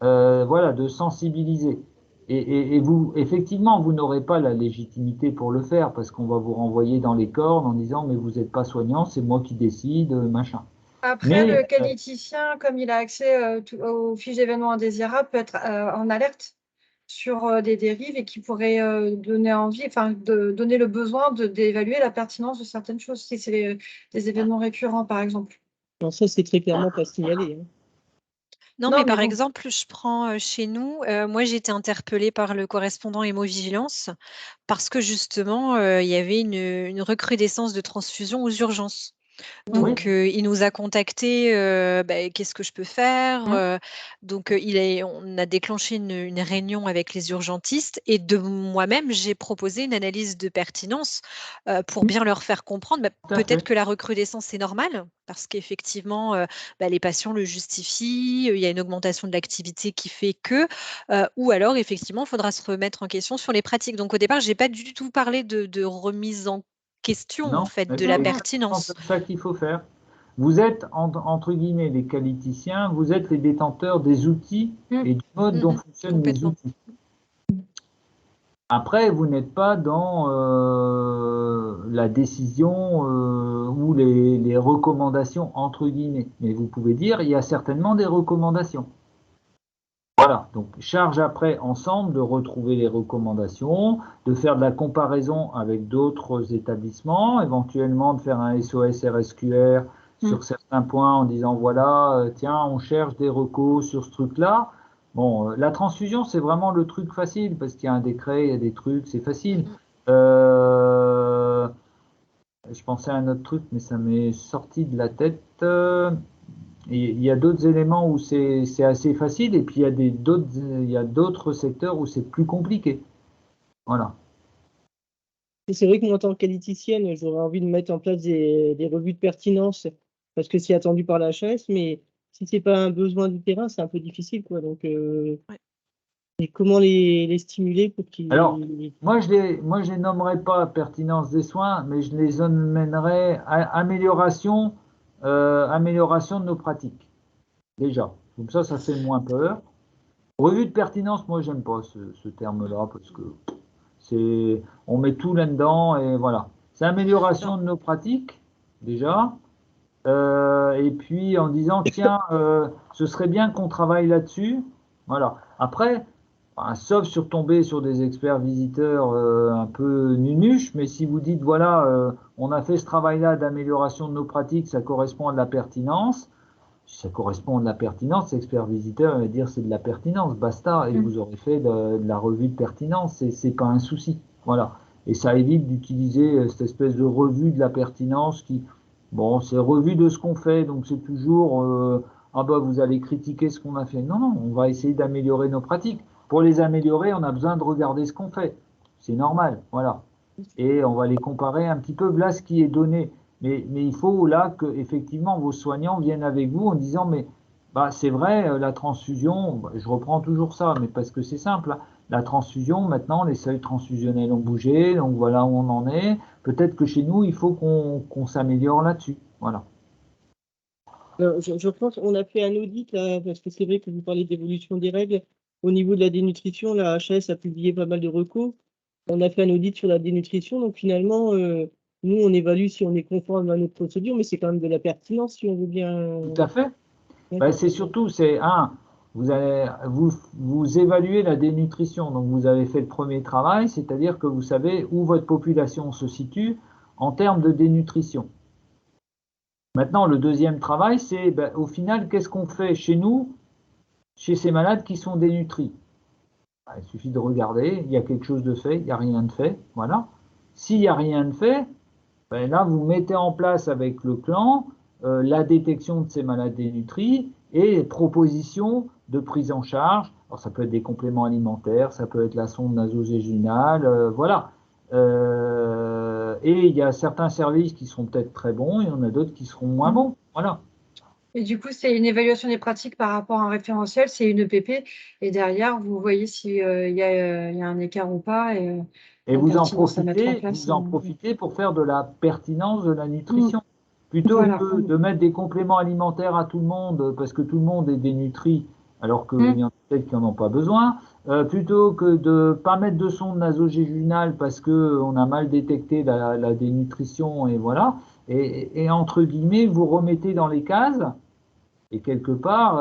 voilà, de sensibiliser. Et vous, effectivement, vous n'aurez pas la légitimité pour le faire parce qu'on va vous renvoyer dans les cordes en disant, mais vous n'êtes pas soignant, c'est moi qui décide, machin. Après, Mais le qualiticien, comme il a accès aux fiches d'événements indésirables, peut être en alerte sur des dérives et qui pourrait donner envie, enfin, donner le besoin d'évaluer la pertinence de certaines choses, si c'est des événements récurrents, par exemple. Non, ça, c'est très clairement pas signalé. Hein. Non, Non, mais mais par bon. exemple, je prends chez nous, moi j'ai été interpellée par le correspondant hémovigilance parce que justement, il y avait une recrudescence de transfusion aux urgences. Donc, il nous a contactés, «Qu'est-ce que je peux faire?» Donc, on a déclenché une réunion avec les urgentistes et de moi-même, j'ai proposé une analyse de pertinence, pour bien leur faire comprendre, tout à peut-être fait. que la recrudescence, c'est normal parce qu'effectivement, les patients le justifient, il y a une augmentation de l'activité qui fait que, ou alors effectivement, il faudra se remettre en question sur les pratiques. Donc au départ, j'ai pas du tout parlé de remise en question, en Non, fait, mais de c'est la exactement pertinence. comme ça qu'il faut faire. Vous êtes, entre guillemets, les qualiticiens, vous êtes les détenteurs des outils et du mode dont fonctionnent les Complètement. outils. Après, vous n'êtes pas dans la décision ou les recommandations, entre guillemets. Mais vous pouvez dire, il y a certainement des recommandations. Voilà, donc charge après ensemble de retrouver les recommandations, de faire de la comparaison avec d'autres établissements, éventuellement de faire un SOS RSQR sur certains points en disant voilà, tiens, on cherche des recos sur ce truc-là. Bon, la transfusion, c'est vraiment le truc facile parce qu'il y a un décret, il y a des trucs, c'est facile. Je pensais à un autre truc, mais ça m'est sorti de la tête. Il y a d'autres éléments où c'est assez facile et puis il y a d'autres secteurs où c'est plus compliqué. Voilà. Et c'est vrai que moi, en tant que qualiticienne, j'aurais envie de mettre en place des revues de pertinence parce que c'est attendu par la HAS, mais si c'est pas un besoin du terrain, c'est un peu difficile, quoi. Donc, et comment les stimuler pour Alors, qu'ils. moi, je les nommerai pas pertinence des soins, mais je les emmènerai à amélioration de nos pratiques. Déjà. Comme ça fait moins peur. Revue de pertinence, moi, j'aime pas ce terme-là parce que on met tout là-dedans et voilà. C'est amélioration de nos pratiques, déjà. Et puis en disant, tiens, ce serait bien qu'on travaille là-dessus. Voilà. Après, sauf sur tomber sur des experts visiteurs un peu nunuches, mais si vous dites, voilà, on a fait ce travail-là d'amélioration de nos pratiques, ça correspond à de la pertinence. Si ça correspond à de la pertinence, l'expert visiteur va dire c'est de la pertinence, basta, et vous aurez fait de la revue de pertinence, c'est pas un souci. Voilà. Et ça évite d'utiliser cette espèce de revue de la pertinence qui, bon, c'est revue de ce qu'on fait, donc c'est toujours, ah bah vous allez critiquer ce qu'on a fait. Non, non, on va essayer d'améliorer nos pratiques. Pour les améliorer, on a besoin de regarder ce qu'on fait. C'est normal, voilà. Et on va les comparer un petit peu, voilà ce qui est donné. Mais il faut là que effectivement vos soignants viennent avec vous en disant mais bah c'est vrai la transfusion, je reprends toujours ça, mais parce que c'est simple, hein, la transfusion maintenant les seuils transfusionnels ont bougé, donc voilà où on en est. Peut-être que chez nous il faut qu'on s'améliore là-dessus, voilà. Je pense qu'on a fait un audit là, parce que c'est vrai que vous parlez d'évolution des règles. Au niveau de la dénutrition, la HAS a publié pas mal de recours. On a fait un audit sur la dénutrition, donc finalement, nous, on évalue si on est conforme à notre procédure, mais c'est quand même de la pertinence si on veut bien. Tout à fait. Ben, c'est surtout, vous évaluez la dénutrition. Donc, vous avez fait le premier travail, c'est-à-dire que vous savez où votre population se situe en termes de dénutrition. Maintenant, le deuxième travail, c'est au final, qu'est-ce qu'on fait chez nous, chez ces malades qui sont dénutris? Il suffit de regarder, il y a quelque chose de fait, il n'y a rien de fait, voilà. S'il n'y a rien de fait, là, vous mettez en place avec le clan la détection de ces malades dénutris et propositions de prise en charge. Alors, ça peut être des compléments alimentaires, ça peut être la sonde nasogéginale, voilà. Et il y a certains services qui seront peut-être très bons, et il y en a d'autres qui seront moins bons, voilà. Et du coup, c'est une évaluation des pratiques par rapport à un référentiel, c'est une EPP, et derrière, vous voyez s'il y a un écart ou pas, et Et la vous en pertinence à mettre en profitez, place. pour faire de la pertinence de la nutrition. Plutôt Voilà. que de mettre des compléments alimentaires à tout le monde, parce que tout le monde est dénutri, alors qu'il y en a peut-être qui n'en ont pas besoin, plutôt que de ne pas mettre de sonde nasogéginale parce qu'on a mal détecté la dénutrition, et voilà. Et entre guillemets, vous remettez dans les cases, et quelque part,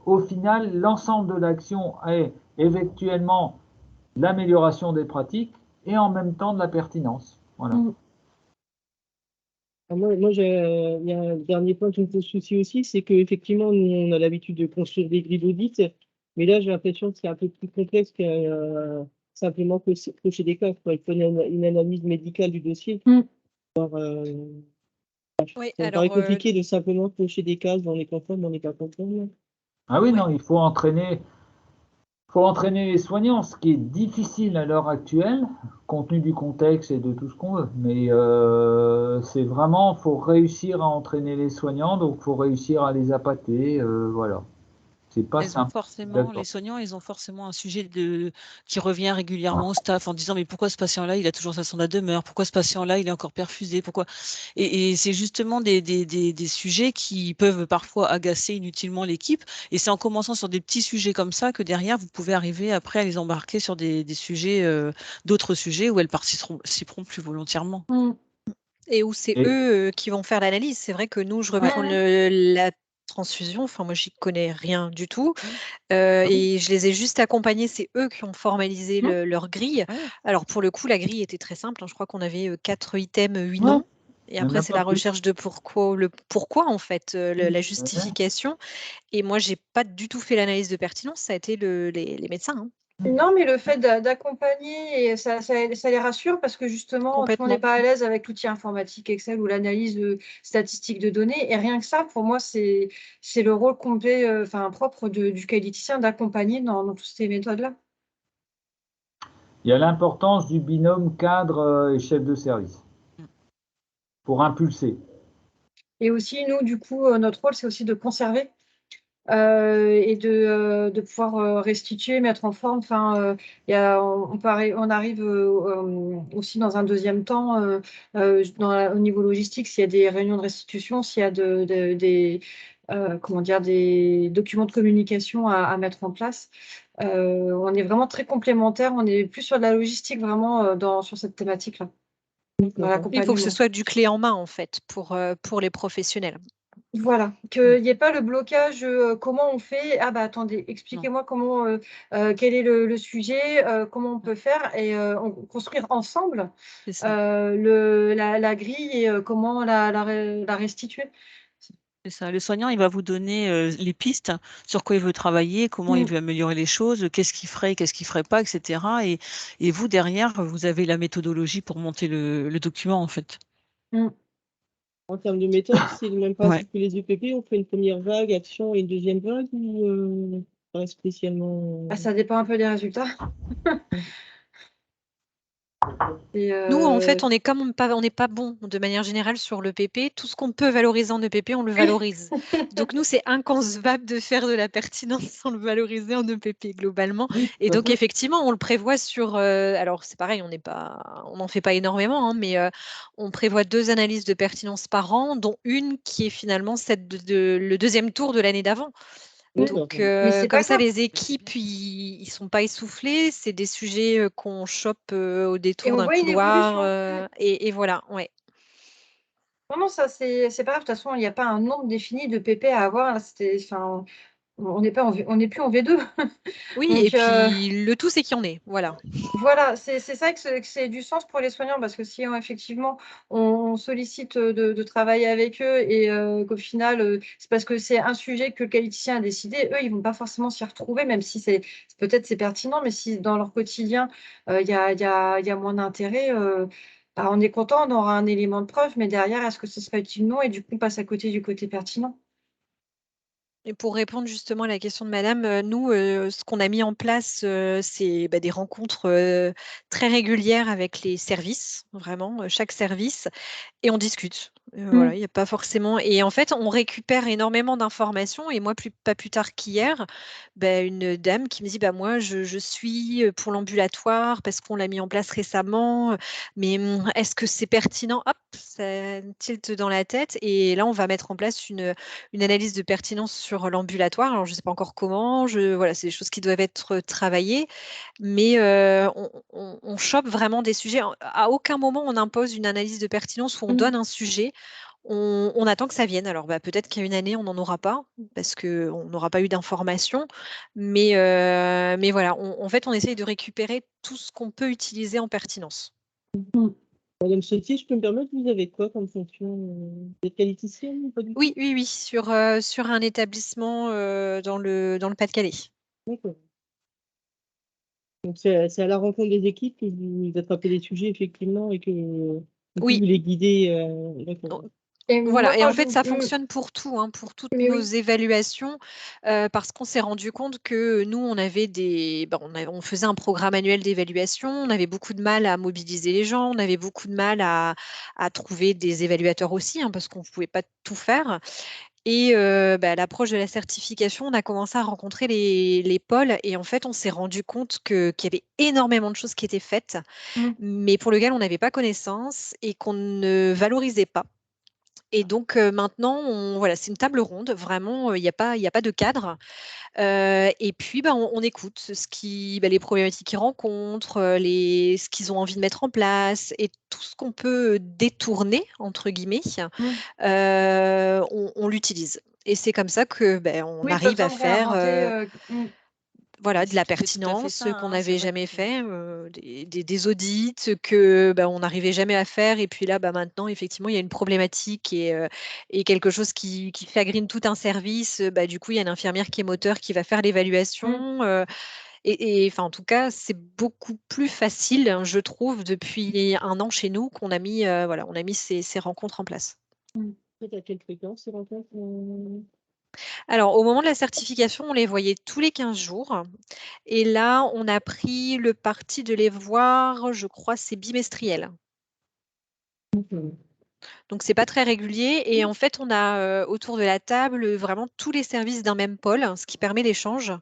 au final, l'ensemble de l'action est éventuellement l'amélioration des pratiques et en même temps de la pertinence. Voilà. Alors il y a un dernier point qui me pose souci aussi, c'est qu'effectivement, nous, on a l'habitude de construire des grilles d'audit, mais là, j'ai l'impression que c'est un peu plus complexe que simplement cocher des cases, quoi. Il faut une analyse médicale du dossier. Oui, Ça me paraît compliqué de simplement cocher des cases, on est conforme, on n'est pas conforme. Ah oui, non, il faut entraîner les soignants, ce qui est difficile à l'heure actuelle, compte tenu du contexte et de tout ce qu'on veut. Mais c'est vraiment, faut réussir à entraîner les soignants, donc faut réussir à les appâter, voilà. C'est pas simple. Les soignants, ils ont forcément un sujet qui revient régulièrement au staff en disant mais pourquoi ce patient-là, il a toujours sa sonde à demeure, pourquoi ce patient-là, il est encore perfusé, pourquoi. Et c'est justement des sujets qui peuvent parfois agacer inutilement l'équipe. Et c'est en commençant sur des petits sujets comme ça que derrière, vous pouvez arriver après à les embarquer sur des sujets, d'autres sujets où elles participeront plus volontairement. Et où c'est eux qui vont faire l'analyse. C'est vrai que nous, je reprends la transfusion, enfin moi j'y connais rien du tout, et je les ai juste accompagnés, c'est eux qui ont formalisé leur grille. Alors pour le coup, la grille était très simple, hein. Je crois qu'on avait 4 items, 8 noms, et après c'est la recherche de pourquoi en fait, la justification. Et moi j'ai pas du tout fait l'analyse de pertinence, ça a été les médecins, hein. Non, mais le fait d'accompagner, et ça les rassure parce que justement, tout le monde n'est pas à l'aise avec l'outil informatique Excel ou l'analyse statistique de données. Et rien que ça, pour moi, c'est le rôle complet, propre du qualiticien d'accompagner dans toutes ces méthodes-là. Il y a l'importance du binôme cadre et chef de service pour impulser. Et aussi, nous, du coup, notre rôle, c'est aussi de conserver et de pouvoir restituer, mettre en forme. Enfin, on arrive aussi dans un deuxième temps au niveau logistique, s'il y a des réunions de restitution, s'il y a des documents de communication à mettre en place. On est vraiment très complémentaires. On est plus sur de la logistique vraiment sur cette thématique-là. Il faut que ce soit du clé en main en fait pour les professionnels. Voilà, qu'il n'y ait pas le blocage, comment on fait? Ah bah attendez, expliquez-moi comment, quel est le sujet, comment on peut faire, et on construire ensemble la grille et comment la restituer. C'est ça. Le soignant, il va vous donner les pistes sur quoi il veut travailler, comment il veut améliorer les choses, qu'est-ce qu'il ferait, qu'est-ce qu'il ferait pas, etc. Et vous, derrière, vous avez la méthodologie pour monter le document, en fait. En termes de méthode, c'est le même principe que les EPP, on fait une première vague, action, et une deuxième vague, ou pas spécialement Ça dépend un peu des résultats. Nous, en fait, on n'est pas bon de manière générale sur l'EPP. Tout ce qu'on peut valoriser en EPP, on le valorise. Donc nous, c'est inconcevable de faire de la pertinence sans le valoriser en EPP globalement. Et donc effectivement, on le prévoit sur. Alors c'est pareil, on n'en fait pas énormément, hein, mais on prévoit 2 analyses de pertinence par an, dont une qui est finalement le deuxième tour de l'année d'avant. Donc, comme ça, les équipes, ils sont pas essoufflés. C'est des sujets qu'on chope au détour d'un couloir. Et voilà, ouais. Non, ça, c'est pas grave. De toute façon, il n'y a pas un nombre défini de PP à avoir. on n'est plus en V2. Oui, Donc, et puis le tout, c'est qu'il y en ait. Voilà. voilà, c'est ça que c'est du sens pour les soignants, parce que si effectivement on sollicite de travailler avec eux et qu'au final, c'est parce que c'est un sujet que le qualiticien a décidé, eux, ils vont pas forcément s'y retrouver, même si peut-être c'est pertinent, mais si dans leur quotidien, il y a moins d'intérêt, bah, on est content, on aura un élément de preuve, mais derrière, est-ce que ce sera utile? Non, et du coup, on passe à côté du côté pertinent. Et pour répondre justement à la question de madame, nous, ce qu'on a mis en place, c'est, bah, des rencontres, très régulières avec les services, vraiment, chaque service, et on discute. Voilà, il y a pas forcément, et en fait, on récupère énormément d'informations, et moi, pas plus tard qu'hier, bah, une dame qui me dit: «Bah, moi, je suis, pour l'ambulatoire parce qu'on l'a mis en place récemment, mais est-ce que c'est pertinent?» Hop, ça tilt dans la tête, et là, on va mettre en place une analyse de pertinence sur l'ambulatoire. Alors je ne sais pas encore comment, voilà, c'est des choses qui doivent être travaillées, mais on chope vraiment des sujets. À aucun moment on impose une analyse de pertinence ou on donne un sujet. On attend que ça vienne. Alors, bah, peut-être qu'il y a une année, on n'en aura pas parce qu'on n'aura pas eu d'informations, mais voilà, en fait, on essaye de récupérer tout ce qu'on peut utiliser en pertinence. Madame Sautier, je peux me permettre, vous avez quoi comme fonction? Vous êtes qualiticienne ou pas du tout? Oui, oui, oui, sur un établissement dans le Pas-de-Calais. D'accord. Donc c'est à la rencontre des équipes que vous attrapez les sujets, effectivement, et que du coup, Oui. vous les guidez. D'accord. Et moi, Voilà, et quand en fait, ça fonctionne pour tout, hein, pour toutes mais nos oui. évaluations, parce qu'on s'est rendu compte que nous, on avait on faisait un programme annuel d'évaluation, on avait beaucoup de mal à mobiliser les gens, on avait beaucoup de mal à trouver des évaluateurs aussi, hein, parce qu'on ne pouvait pas tout faire, et à l'approche de la certification, on a commencé à rencontrer les pôles, et en fait, on s'est rendu compte qu'il y avait énormément de choses qui étaient faites, mais pour lesquelles on n'avait pas connaissance et qu'on ne valorisait pas. Et donc maintenant, voilà, c'est une table ronde, vraiment, il y a pas de cadre, et puis, bah, on écoute les problématiques qu'ils rencontrent, ce qu'ils ont envie de mettre en place, et tout ce qu'on peut «détourner» entre guillemets, on l'utilise, et c'est comme ça que, on Oui, pas arrive besoin à de faire, réinventer. voilà, de la C'est tout à fait pertinence ça, qu'on hein, c'est n'avait vrai jamais que fait, des audits que, on n'arrivait jamais à faire, et puis là, maintenant, effectivement, il y a une problématique, et quelque chose qui chagrine tout un service, du coup, il y a une infirmière qui est moteur qui va faire l'évaluation, et enfin, en tout cas, c'est beaucoup plus facile, hein, je trouve, depuis 1 an chez nous qu'on a mis, voilà, on a mis ces rencontres en place. Faites à quelle fréquence ces rencontres? Alors, au moment de la certification, on les voyait tous les 15 jours. Et là, on a pris le parti de les voir, je crois, c'est bimestriel. Donc c'est pas très régulier, et en fait, on a, autour de la table, vraiment tous les services d'un même pôle, ce qui permet l'échange,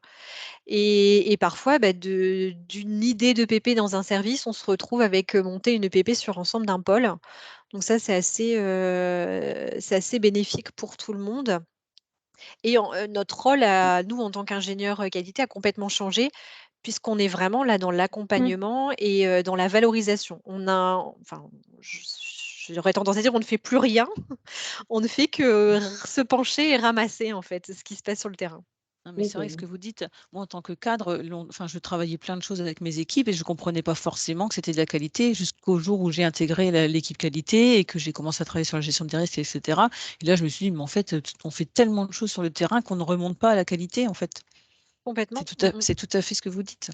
et parfois, d'une idée de PP dans un service, on se retrouve avec, monter une PP sur l'ensemble d'un pôle. Donc ça, c'est assez bénéfique pour tout le monde, et notre rôle à nous, en tant qu'ingénieurs, qualité, a complètement changé, puisqu'on est vraiment là dans l'accompagnement et dans la valorisation. Enfin, j'aurais tendance à dire, on ne fait plus rien, on ne fait que se pencher et ramasser, en fait, ce qui se passe sur le terrain. non, mais c'est vrai que ce que vous dites, moi en tant que cadre, enfin, je travaillais plein de choses avec mes équipes et je ne comprenais pas forcément que c'était de la qualité jusqu'au jour où j'ai intégré l'équipe qualité et que j'ai commencé à travailler sur la gestion des risques, etc. Et là, je me suis dit, mais en fait, on fait tellement de choses sur le terrain qu'on ne remonte pas à la qualité, en fait. Complètement. C'est tout à fait ce que vous dites.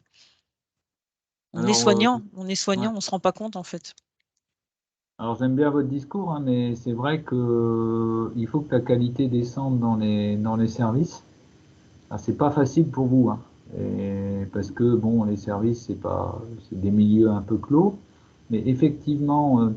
On est Alors, soignant, on ouais. ne se rend pas compte, en fait. Alors j'aime bien votre discours, hein, mais c'est vrai que il faut que la qualité descende dans les services. Ah, c'est pas facile pour vous, hein, parce que bon, les services, c'est des milieux un peu clos, mais effectivement,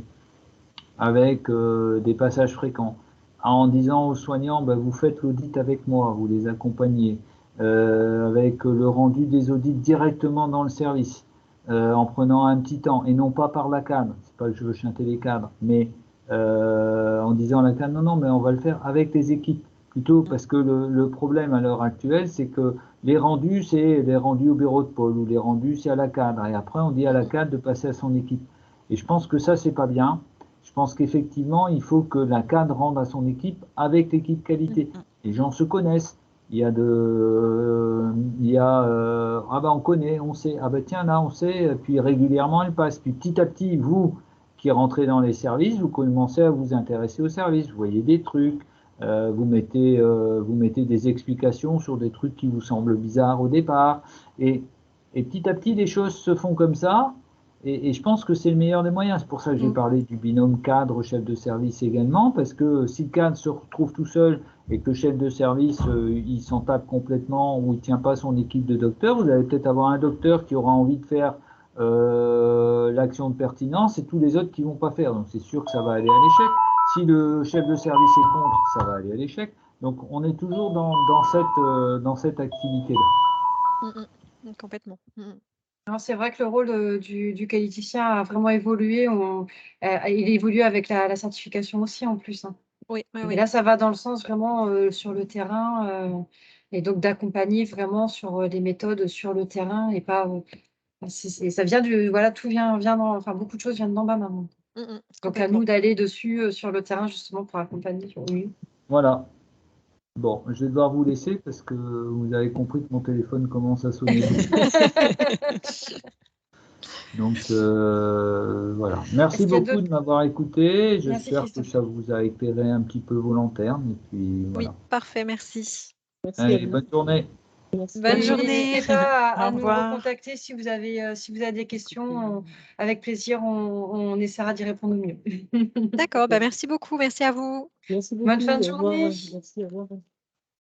avec des passages fréquents, en disant aux soignants, ben, vous faites l'audit avec moi, vous les accompagnez, avec le rendu des audits directement dans le service, en prenant un petit temps, et non pas par la cadre, c'est pas que je veux chanter les cadres, mais en disant à la cadre, non, non, mais on va le faire avec les équipes, plutôt parce que le problème à l'heure actuelle, c'est que les rendus, c'est les rendus au bureau de pôle, ou les rendus, c'est à la cadre, et après on dit à la cadre de passer à son équipe. Et je pense que ça, c'est pas bien. Je pense qu'effectivement, il faut que la cadre rende à son équipe avec l'équipe qualité. Les gens se connaissent. il y a ah ben on connaît, on sait, ah ben tiens là on sait, puis régulièrement elle passe. Puis petit à petit, vous qui rentrez dans les services, vous commencez à vous intéresser aux services, vous voyez des trucs, vous mettez des explications sur des trucs qui vous semblent bizarres au départ, et petit à petit les choses se font comme ça, et je pense que c'est le meilleur des moyens. C'est pour ça que j'ai parlé du binôme cadre-chef de service également, parce que si le cadre se retrouve tout seul et que le chef de service, il s'en tape complètement ou il ne tient pas son équipe de docteurs, vous allez peut-être avoir un docteur qui aura envie de faire l'action de pertinence et tous les autres qui ne vont pas faire. Donc c'est sûr que ça va aller à l'échec. Si le chef de service est contre, ça va aller à l'échec. Donc on est toujours dans cette activité-là. Complètement. Alors, c'est vrai que le rôle du qualiticien a vraiment évolué. Il évolue avec la certification aussi en plus. Hein. Oui, Et là, ça va dans le sens vraiment sur le terrain et donc d'accompagner vraiment sur les méthodes sur le terrain et pas. Ça vient voilà, tout vient enfin beaucoup de choses viennent d'en bas maintenant. Donc à nous d'aller dessus sur le terrain justement pour accompagner. Oui. Voilà. Bon, je vais devoir vous laisser parce que vous avez compris que mon téléphone commence à sonner. Donc voilà. Merci beaucoup de m'avoir écouté. J'espère que ça vous a éclairé un petit peu vos lanternes. Et puis, voilà. Oui, parfait, merci. Allez, bonne journée. Bonne journée. N'hésitez pas à nous recontacter si vous avez des questions. Avec plaisir, on essaiera d'y répondre au mieux. D'accord, merci beaucoup. Merci à vous. Merci beaucoup. Bonne fin de journée. Merci, au revoir.